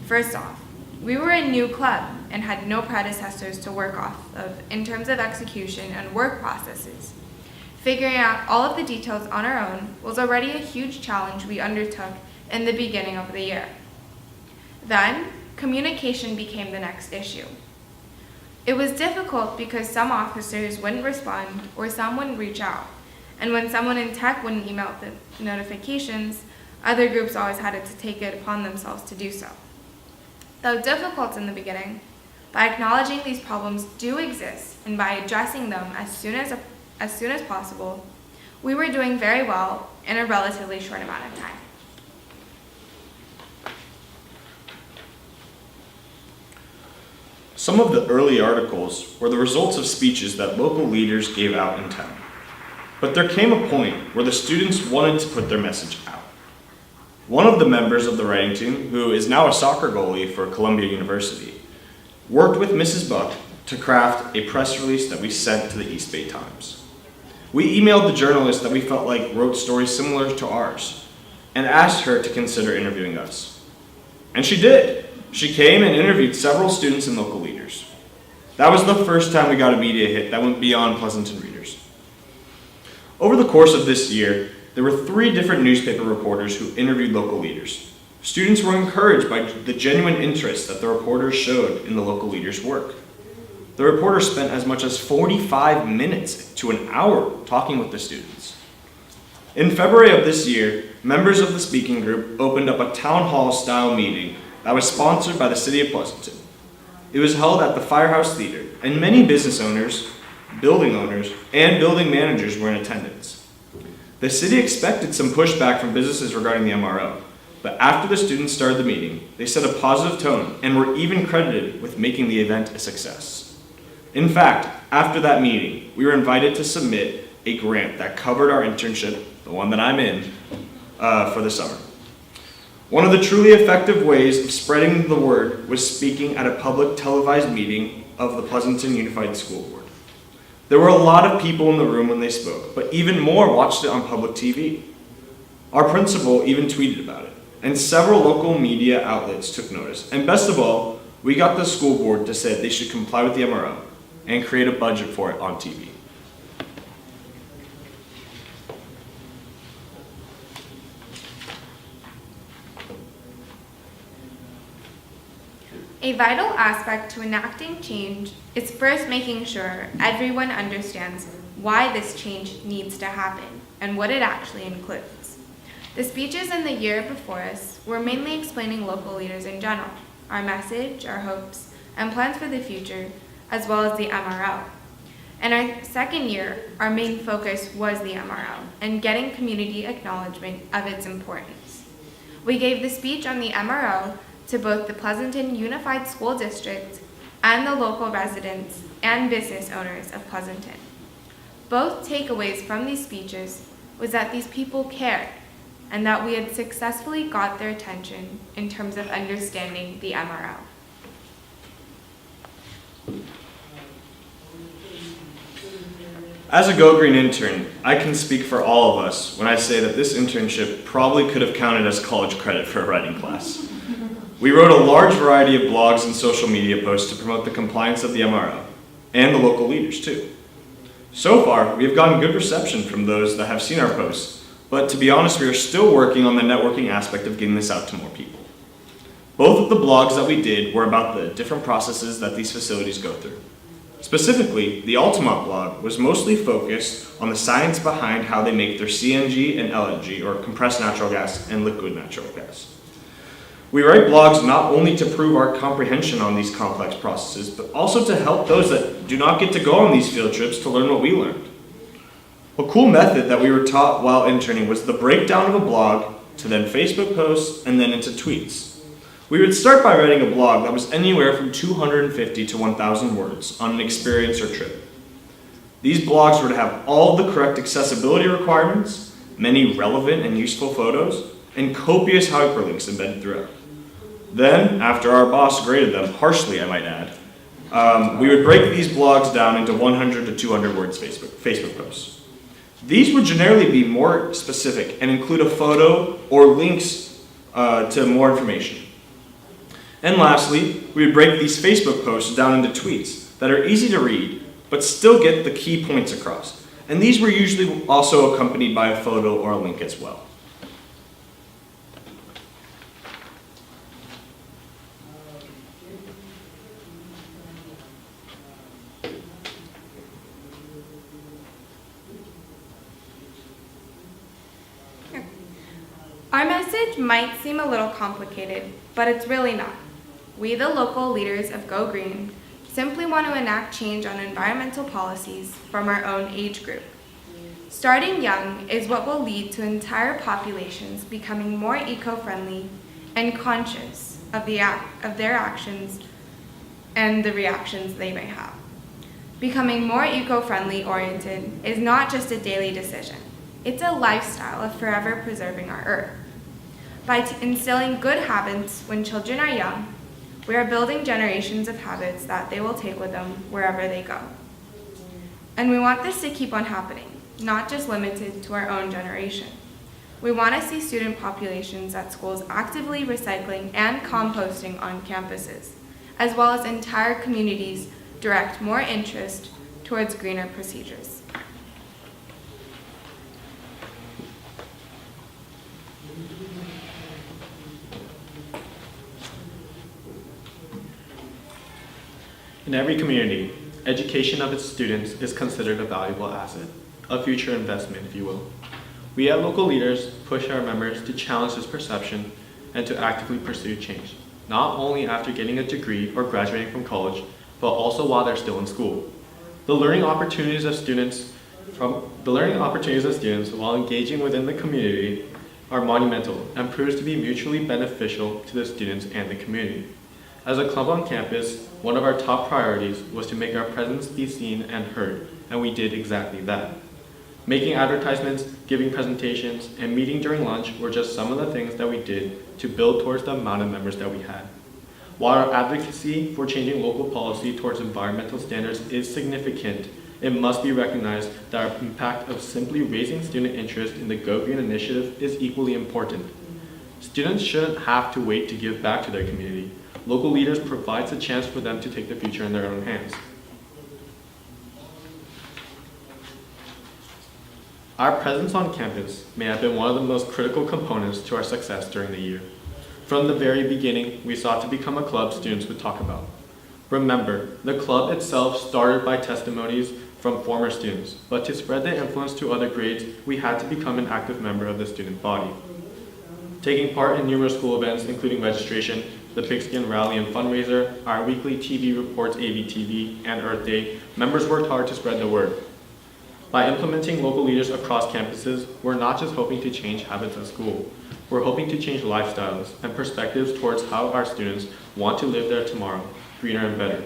First off, we were a new club and had no predecessors to work off of in terms of execution and work processes. Figuring out all of the details on our own was already a huge challenge we undertook in the beginning of the year. Then, communication became the next issue. It was difficult because some officers wouldn't respond or some wouldn't reach out, and when someone in tech wouldn't email the notifications, other groups always had to take it upon themselves to do so. Though difficult in the beginning, by acknowledging these problems do exist and by addressing them as soon as possible, we were doing very well in a relatively short amount of time. Some of the early articles were the results of speeches that local leaders gave out in town. But there came a point where the students wanted to put their message out. One of the members of the writing team, who is now a soccer goalie for Columbia University, worked with Mrs. Buck to craft a press release that we sent to the East Bay Times. We emailed the journalist that we felt like wrote stories similar to ours and asked her to consider interviewing us. And she did. She came and interviewed several students and local leaders. That was the first time we got a media hit that went beyond Pleasanton readers. Over the course of this year, there were 3 different newspaper reporters who interviewed local leaders. Students were encouraged by the genuine interest that the reporters showed in the local leaders' work. The reporters spent as much as 45 minutes to an hour talking with the students. In February of this year, members of the speaking group opened up a town hall-style meeting that was sponsored by the City of Pleasanton. It was held at the Firehouse Theater, and many business owners, and building managers were in attendance. The city expected some pushback from businesses regarding the MRO, but after the students started the meeting, they set a positive tone and were even credited with making the event a success. In fact, after that meeting, we were invited to submit a grant that covered our internship, the one that I'm in, for the summer. One of the truly effective ways of spreading the word was speaking at a public televised meeting of the Pleasanton Unified School Board. There were a lot of people in the room when they spoke, but even more watched it on public TV. Our principal even tweeted about it, and several local media outlets took notice. And best of all, we got the school board to say they should comply with the MRO and create a budget for it on TV. A vital aspect to enacting change is first making sure everyone understands why this change needs to happen and what it actually includes. The speeches in the year before us were mainly explaining local leaders in general, our message, our hopes, and plans for the future, as well as the MRO. In our second year, our main focus was the MRO and getting community acknowledgement of its importance. We gave the speech on the MRO to both the Pleasanton Unified School District and the local residents and business owners of Pleasanton. Both takeaways from these speeches was that these people cared and that we had successfully got their attention in terms of understanding the MRO. As a GoGreen intern, I can speak for all of us when I say that this internship probably could have counted as college credit for a writing class. We wrote a large variety of blogs and social media posts to promote the compliance of the MRO, and the local leaders too. So far, we have gotten good reception from those that have seen our posts, but to be honest, we are still working on the networking aspect of getting this out to more people. Both of the blogs that we did were about the different processes that these facilities go through. Specifically, the Altamont blog was mostly focused on the science behind how they make their CNG and LNG, or compressed natural gas and liquid natural gas. We write blogs not only to prove our comprehension on these complex processes, but also to help those that do not get to go on these field trips to learn what we learned. A cool method that we were taught while interning was the breakdown of a blog to then Facebook posts and then into tweets. We would start by writing a blog that was anywhere from 250 to 1,000 words on an experience or trip. These blogs were to have all the correct accessibility requirements, many relevant and useful photos, and copious hyperlinks embedded throughout. Then, after our boss graded them, harshly I might add, we would break these blogs down into 100 to 200 words Facebook posts. These would generally be more specific and include a photo or links to more information. And lastly, we would break these Facebook posts down into tweets that are easy to read, but still get the key points across. And these were usually also accompanied by a photo or a link as well. Our message might seem a little complicated, but it's really not. We, the local leaders of Go Green, simply want to enact change on environmental policies from our own age group. Starting young is what will lead to entire populations becoming more eco-friendly and conscious of their actions and the reactions they may have. Becoming more eco-friendly oriented is not just a daily decision. It's a lifestyle of forever preserving our earth. By instilling good habits when children are young, we are building generations of habits that they will take with them wherever they go. And we want this to keep on happening, not just limited to our own generation. We want to see student populations at schools actively recycling and composting on campuses, as well as entire communities direct more interest towards greener procedures. In every community, education of its students is considered a valuable asset, a future investment, if you will. We at Local Leaders push our members to challenge this perception and to actively pursue change, not only after getting a degree or graduating from college, but also while they're still in school. The learning opportunities of students while engaging within the community are monumental and proves to be mutually beneficial to the students and the community. As a club on campus, one of our top priorities was to make our presence be seen and heard, and we did exactly that. Making advertisements, giving presentations, and meeting during lunch were just some of the things that we did to build towards the amount of members that we had. While our advocacy for changing local policy towards environmental standards is significant, it must be recognized that our impact of simply raising student interest in the Go Green initiative is equally important. Students shouldn't have to wait to give back to their community. Local Leaders provides a chance for them to take the future in their own hands. Our presence on campus may have been one of the most critical components to our success during the year. From the very beginning, we sought to become a club students would talk about. Remember, the club itself started by testimonies from former students, but to spread the influence to other grades, we had to become an active member of the student body. Taking part in numerous school events, including registration, the Pigskin Rally and Fundraiser, our weekly TV reports ABTV, and Earth Day, members worked hard to spread the word. By implementing Local Leaders across campuses, we're not just hoping to change habits at school. We're hoping to change lifestyles and perspectives towards how our students want to live their tomorrow, greener and better.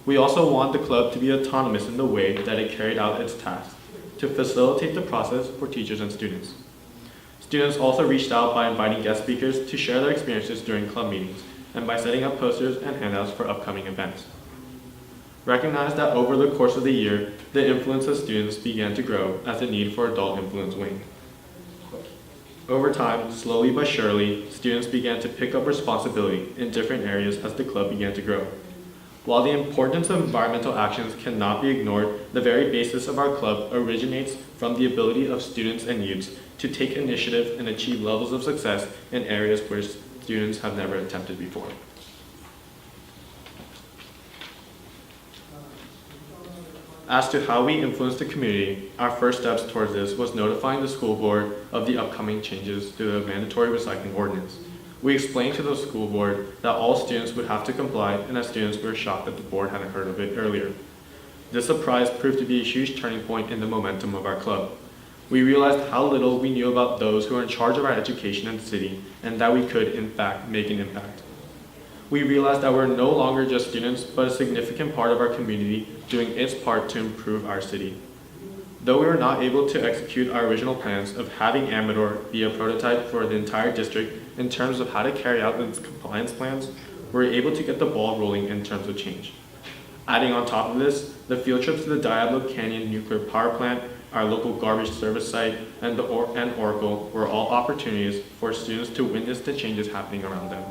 We also want the club to be autonomous in the way that it carried out its tasks, to facilitate the process for teachers and students. Students also reached out by inviting guest speakers to share their experiences during club meetings, and by setting up posters and handouts for upcoming events. Recognize that over the course of the year, the influence of students began to grow as the need for adult influence waned. Over time, slowly but surely, students began to pick up responsibility in different areas as the club began to grow. While the importance of environmental actions cannot be ignored, the very basis of our club originates from the ability of students and youths to take initiative and achieve levels of success in areas where students have never attempted before. As to how we influence the community, our first steps towards this was notifying the school board of the upcoming changes to the mandatory recycling ordinance. We explained to the school board that all students would have to comply, and as students we were shocked that the board hadn't heard of it earlier. This surprise proved to be a huge turning point in the momentum of our club. We realized how little we knew about those who are in charge of our education in the city, and that we could, in fact, make an impact. We realized that we're no longer just students, but a significant part of our community doing its part to improve our city. Though we were not able to execute our original plans of having Amador be a prototype for the entire district in terms of how to carry out its compliance plans, we were able to get the ball rolling in terms of change. Adding on top of this, the field trips to the Diablo Canyon Nuclear Power Plant, our local garbage service site, and Oracle were all opportunities for students to witness the changes happening around them.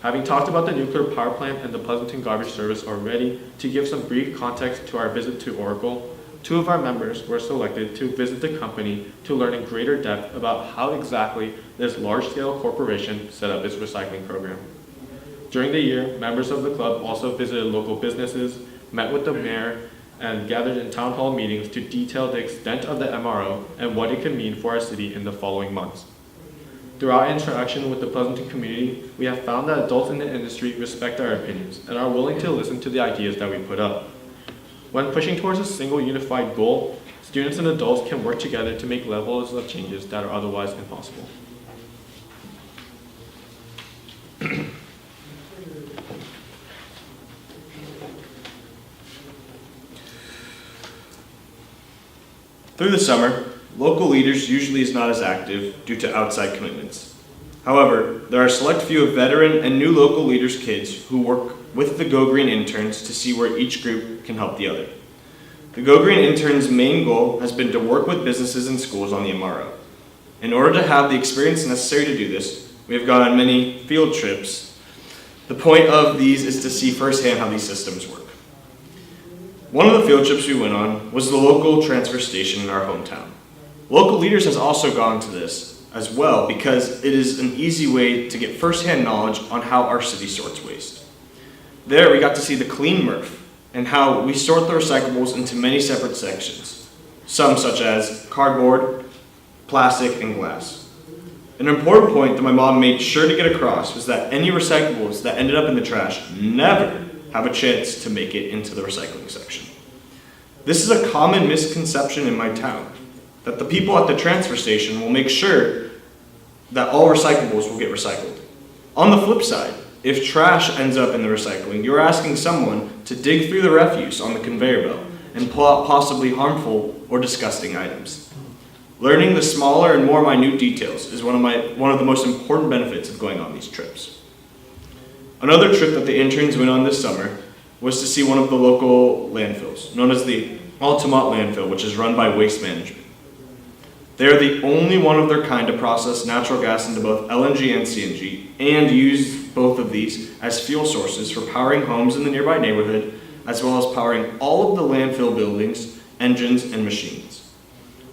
Having talked about the nuclear power plant and the Pleasanton garbage service already, to give some brief context to our visit to Oracle, 2 of our members were selected to visit the company to learn in greater depth about how exactly this large-scale corporation set up its recycling program. During the year, members of the club also visited local businesses, met with the mayor, and gathered in town hall meetings to detail the extent of the MRO and what it could mean for our city in the following months. Through our interaction with the Pleasanton community, we have found that adults in the industry respect our opinions and are willing to listen to the ideas that we put up. When pushing towards a single unified goal, students and adults can work together to make levels of changes that are otherwise impossible. Through the summer, local leaders usually is not as active due to outside commitments. However, there are a select few of veteran and new local leaders' kids who work with the GoGreen interns to see where each group can help the other. The GoGreen interns' main goal has been to work with businesses and schools on the MRO. In order to have the experience necessary to do this, we have gone on many field trips. The point of these is to see firsthand how these systems work. One of the field trips we went on was the local transfer station in our hometown. Local Leaders has also gone to this as well because it is an easy way to get firsthand knowledge on how our city sorts waste. There we got to see the clean MRF and how we sort the recyclables into many separate sections, some such as cardboard, plastic, and glass. An important point that my mom made sure to get across was that any recyclables that ended up in the trash never have a chance to make it into the recycling section. This is a common misconception in my town, that the people at the transfer station will make sure that all recyclables will get recycled. On the flip side, if trash ends up in the recycling, you're asking someone to dig through the refuse on the conveyor belt and pull out possibly harmful or disgusting items. Learning the smaller and more minute details is one of the most important benefits of going on these trips. Another trip that the interns went on this summer was to see one of the local landfills, known as the Altamont landfill, which is run by Waste Management. They are the only one of their kind to process natural gas into both LNG and CNG, and use both of these as fuel sources for powering homes in the nearby neighborhood, as well as powering all of the landfill buildings, engines, and machines.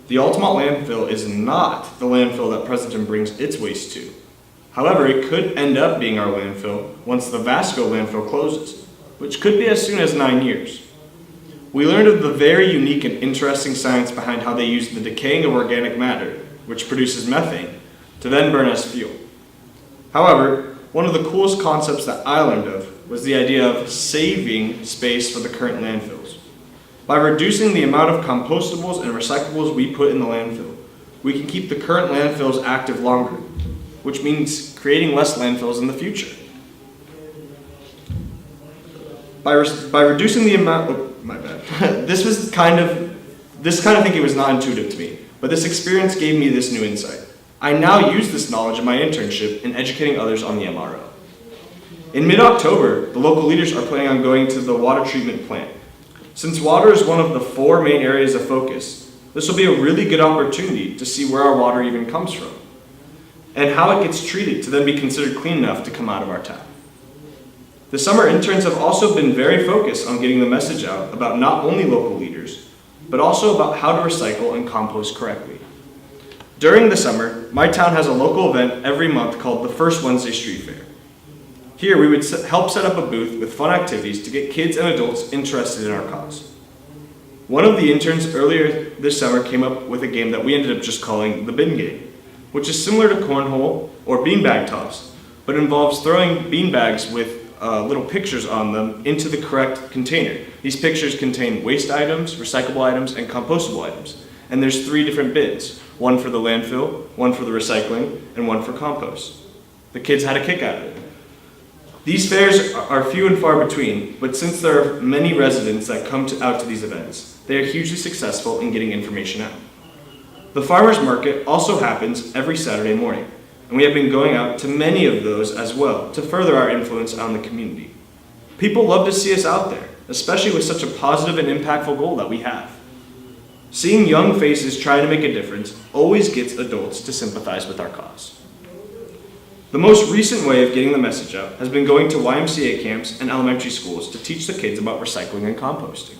The Altamont landfill is not the landfill that Pleasanton brings its waste to. However, it could end up being our landfill once the Vasco landfill closes, which could be as soon as 9 years. We learned of the very unique and interesting science behind how they use the decaying of organic matter, which produces methane, to then burn as fuel. However, one of the coolest concepts that I learned of was the idea of saving space for the current landfills. By reducing the amount of compostables and recyclables we put in the landfill, we can keep the current landfills active longer, which means creating less landfills in the future. By reducing the amount, my bad. This kind of thinking was not intuitive to me, but this experience gave me this new insight. I now use this knowledge in my internship in educating others on the MRO. In mid-October, the local leaders are planning on going to the water treatment plant. Since water is one of the 4 main areas of focus, this will be a really good opportunity to see where our water even comes from, and how it gets treated to then be considered clean enough to come out of our tap. The summer interns have also been very focused on getting the message out about not only local leaders, but also about how to recycle and compost correctly. During the summer, my town has a local event every month called the First Wednesday Street Fair. Here we would help set up a booth with fun activities to get kids and adults interested in our cause. One of the interns earlier this summer came up with a game that we ended up just calling the bin game, which is similar to cornhole or beanbag toss, but involves throwing beanbags with little pictures on them into the correct container. These pictures contain waste items, recyclable items, and compostable items. And there's 3 different bins, one for the landfill, one for the recycling, and one for compost. The kids had a kick out of it. These fairs are few and far between, but since there are many residents that come out to these events, they are hugely successful in getting information out. The farmers market also happens every Saturday morning, and we have been going out to many of those as well to further our influence on the community. People love to see us out there, especially with such a positive and impactful goal that we have. Seeing young faces try to make a difference always gets adults to sympathize with our cause. The most recent way of getting the message out has been going to YMCA camps and elementary schools to teach the kids about recycling and composting.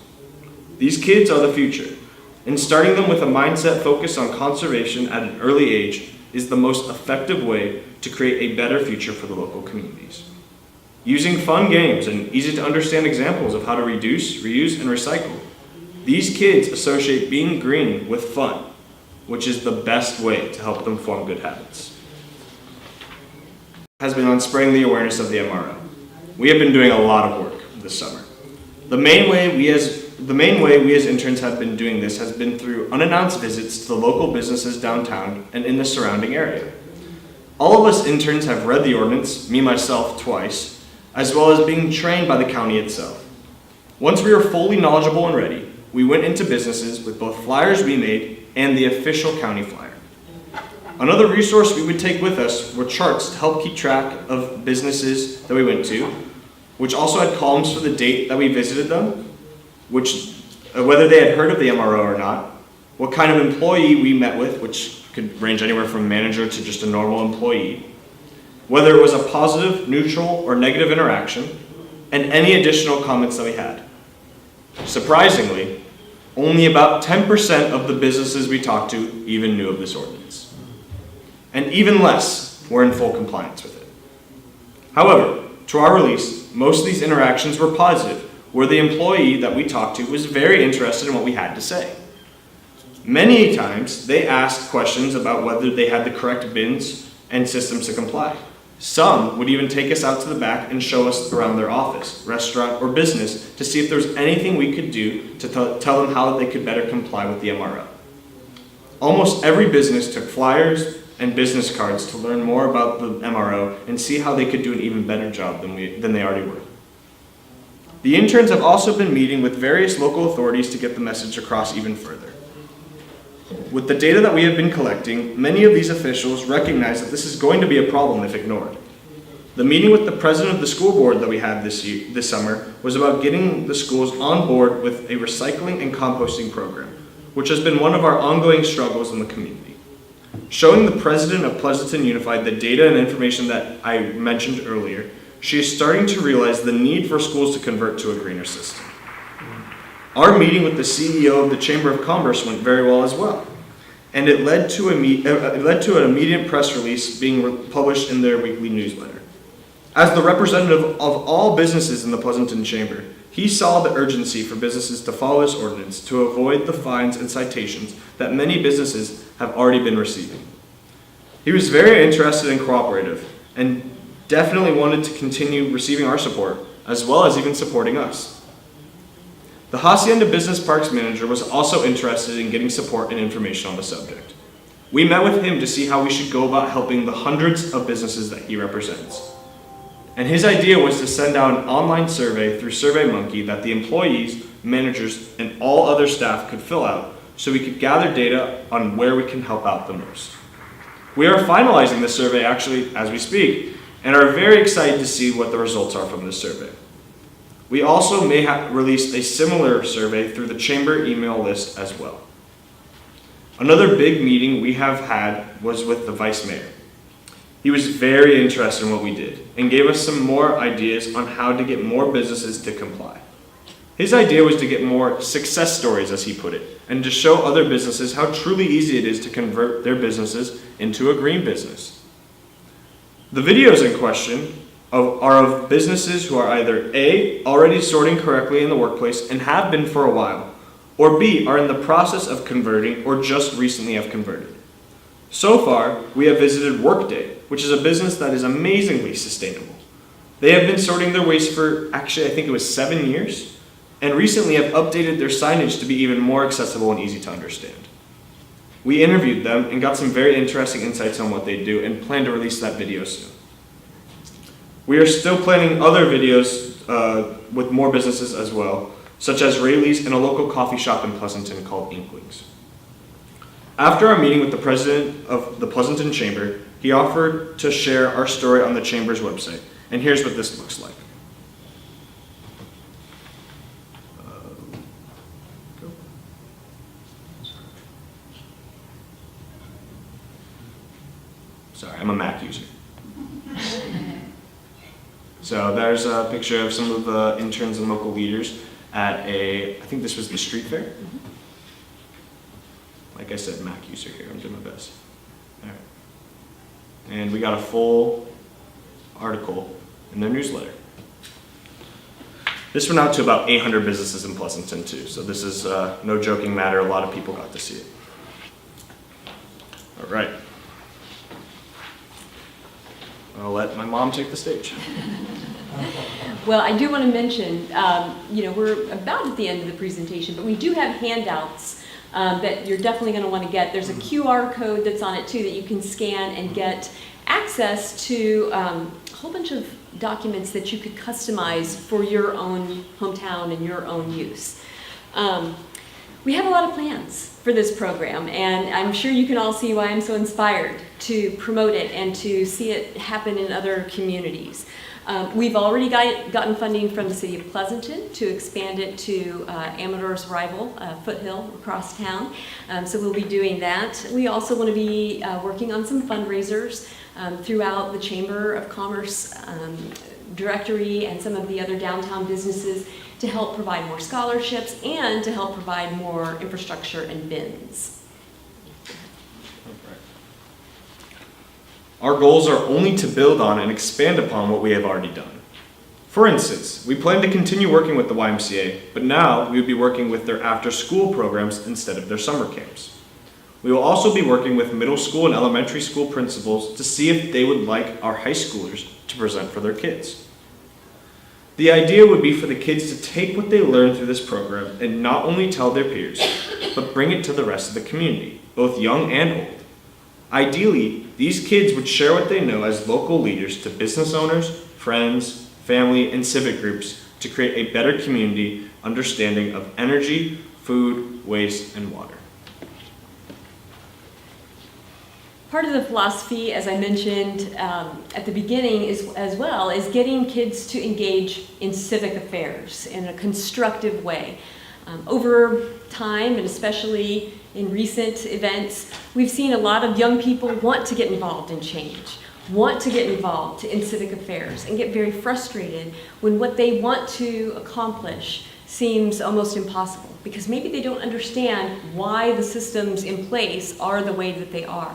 These kids are the future, and starting them with a mindset focused on conservation at an early age is the most effective way to create a better future for the local communities. Using fun games and easy to understand examples of how to reduce, reuse, and recycle, these kids associate being green with fun, which is the best way to help them form good habits. Has been on spreading the awareness of the MRO. We have been doing a lot of work this summer. The main way we as interns have been doing this has been through unannounced visits to the local businesses downtown and in the surrounding area. All of us interns have read the ordinance, me myself twice, as well as being trained by the county itself. Once we were fully knowledgeable and ready, we went into businesses with both flyers we made and the official county flyer. Another resource we would take with us were charts to help keep track of businesses that we went to, which also had columns for the date that we visited them, whether they had heard of the MRO or not, what kind of employee we met with, which could range anywhere from manager to just a normal employee, whether it was a positive, neutral, or negative interaction, and any additional comments that we had. Surprisingly, only about 10% of the businesses we talked to even knew of this ordinance. And even less were in full compliance with it. However, to our release, most of these interactions were positive, where the employee that we talked to was very interested in what we had to say. Many times, they asked questions about whether they had the correct bins and systems to comply. Some would even take us out to the back and show us around their office, restaurant, or business to see if there was anything we could do to tell them how they could better comply with the MRO. Almost every business took flyers and business cards to learn more about the MRO and see how they could do an even better job than they already were. The interns have also been meeting with various local authorities to get the message across even further. With the data that we have been collecting, many of these officials recognize that this is going to be a problem if ignored. The meeting with the president of the school board that we had this summer was about getting the schools on board with a recycling and composting program, which has been one of our ongoing struggles in the community. Showing the president of Pleasanton Unified the data and information that I mentioned earlier, she is starting to realize the need for schools to convert to a greener system. Our meeting with the CEO of the Chamber of Commerce went very well as well, and it led to an immediate press release being published in their weekly newsletter. As the representative of all businesses in the Pleasanton Chamber, he saw the urgency for businesses to follow this ordinance to avoid the fines and citations that many businesses have already been receiving. He was very interested and cooperative, and definitely wanted to continue receiving our support, as well as even supporting us. The Hacienda Business Parks manager was also interested in getting support and information on the subject. We met with him to see how we should go about helping the hundreds of businesses that he represents. And his idea was to send out an online survey through SurveyMonkey that the employees, managers, and all other staff could fill out so we could gather data on where we can help out the most. We are finalizing this survey actually as we speak, and are very excited to see what the results are from this survey. We also may have released a similar survey through the chamber email list as well. Another big meeting we have had was with the vice mayor. He was very interested in what we did and gave us some more ideas on how to get more businesses to comply. His idea was to get more success stories, as he put it, and to show other businesses how truly easy it is to convert their businesses into a green business. The videos in question are of businesses who are either A, already sorting correctly in the workplace and have been for a while, or B, are in the process of converting or just recently have converted. So far, we have visited Workday, which is a business that is amazingly sustainable. They have been sorting their waste for, actually, I think it was 7 years, and recently have updated their signage to be even more accessible and easy to understand. We interviewed them and got some very interesting insights on what they do and plan to release that video soon. We are still planning other videos with more businesses as well, such as Rayleigh's and a local coffee shop in Pleasanton called Inklings. After our meeting with the president of the Pleasanton Chamber, he offered to share our story on the Chamber's website, and here's what this looks like. Sorry, I'm a Mac user. So there's a picture of some of the interns and local leaders at I think this was the street fair. Like I said, Mac user here, I'm doing my best. All right. And we got a full article in their newsletter. This went out to about 800 businesses in Pleasanton too, so this is no joking matter, a lot of people got to see it. All right. I'll let my mom take the stage. Well, I do want to mention, we're about at the end of the presentation, but we do have handouts that you're definitely going to want to get. There's a QR code that's on it too that you can scan and get access to a whole bunch of documents that you could customize for your own hometown and your own use. We have a lot of plans for this program, and I'm sure you can all see why I'm so inspired to promote it and to see it happen in other communities. We've already gotten funding from the City of Pleasanton to expand it to Amador's rival, Foothill, across town. So we'll be doing that. We also want to be working on some fundraisers throughout the Chamber of Commerce directory and some of the other downtown businesses to help provide more scholarships and to help provide more infrastructure and bins. Our goals are only to build on and expand upon what we have already done. For instance, we plan to continue working with the YMCA, but now we will be working with their after-school programs instead of their summer camps. We will also be working with middle school and elementary school principals to see if they would like our high schoolers to present for their kids. The idea would be for the kids to take what they learn through this program and not only tell their peers, but bring it to the rest of the community, both young and old. Ideally, these kids would share what they know as local leaders to business owners, friends, family, and civic groups to create a better community understanding of energy, food, waste, and water. Part of the philosophy, as I mentioned at the beginning, is getting kids to engage in civic affairs in a constructive way. Over time, and especially in recent events, we've seen a lot of young people want to get involved in change, want to get involved in civic affairs, and get very frustrated when what they want to accomplish seems almost impossible, because maybe they don't understand why the systems in place are the way that they are.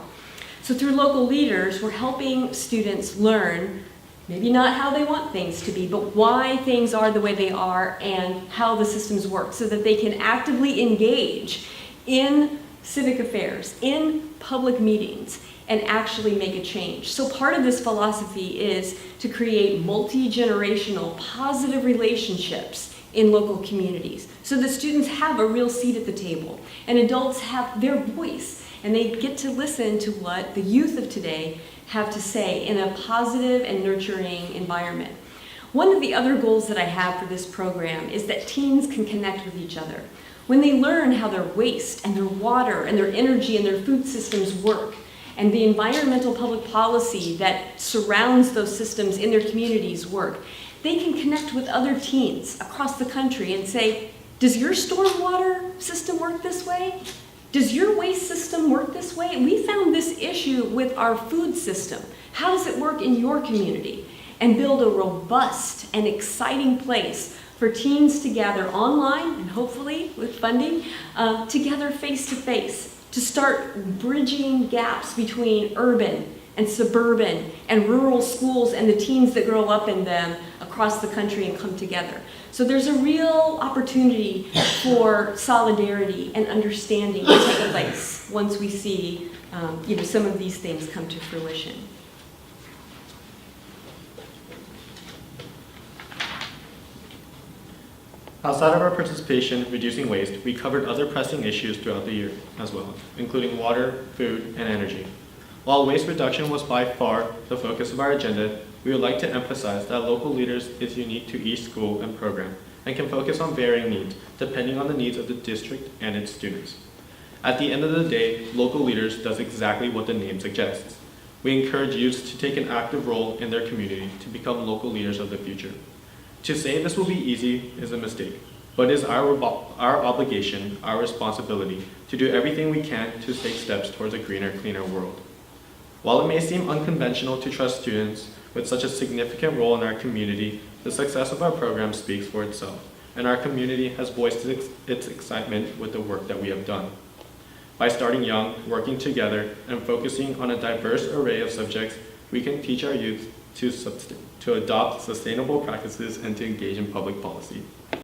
So through local leaders, we're helping students learn maybe not how they want things to be, but why things are the way they are and how the systems work so that they can actively engage in civic affairs, in public meetings, and actually make a change. So part of this philosophy is to create multi-generational positive relationships in local communities so that students have a real seat at the table and adults have their voice and they get to listen to what the youth of today have to say in a positive and nurturing environment. One of the other goals that I have for this program is that teens can connect with each other. When they learn how their waste and their water and their energy and their food systems work, and the environmental public policy that surrounds those systems in their communities work, they can connect with other teens across the country and say, does your stormwater system work this way? Does your waste system work this way? We found this issue with our food system. How does it work in your community? And build a robust and exciting place for teens to gather online and hopefully with funding, together face to face, to start bridging gaps between urban and suburban and rural schools and the teens that grow up in them across the country and come together. So there's a real opportunity for solidarity and understanding to take place once we see some of these things come to fruition. Outside of our participation in reducing waste, we covered other pressing issues throughout the year as well, including water, food, and energy. While waste reduction was by far the focus of our agenda, we would like to emphasize that Local Leaders is unique to each school and program and can focus on varying needs depending on the needs of the district and its students. At the end of the day, Local Leaders does exactly what the name suggests. We encourage youth to take an active role in their community to become local leaders of the future. To say this will be easy is a mistake, but it is our obligation, our responsibility, to do everything we can to take steps towards a greener, cleaner world. While it may seem unconventional to trust students with such a significant role in our community, the success of our program speaks for itself, and our community has voiced its excitement with the work that we have done. By starting young, working together, and focusing on a diverse array of subjects, we can teach our youth to adopt sustainable practices and to engage in public policy.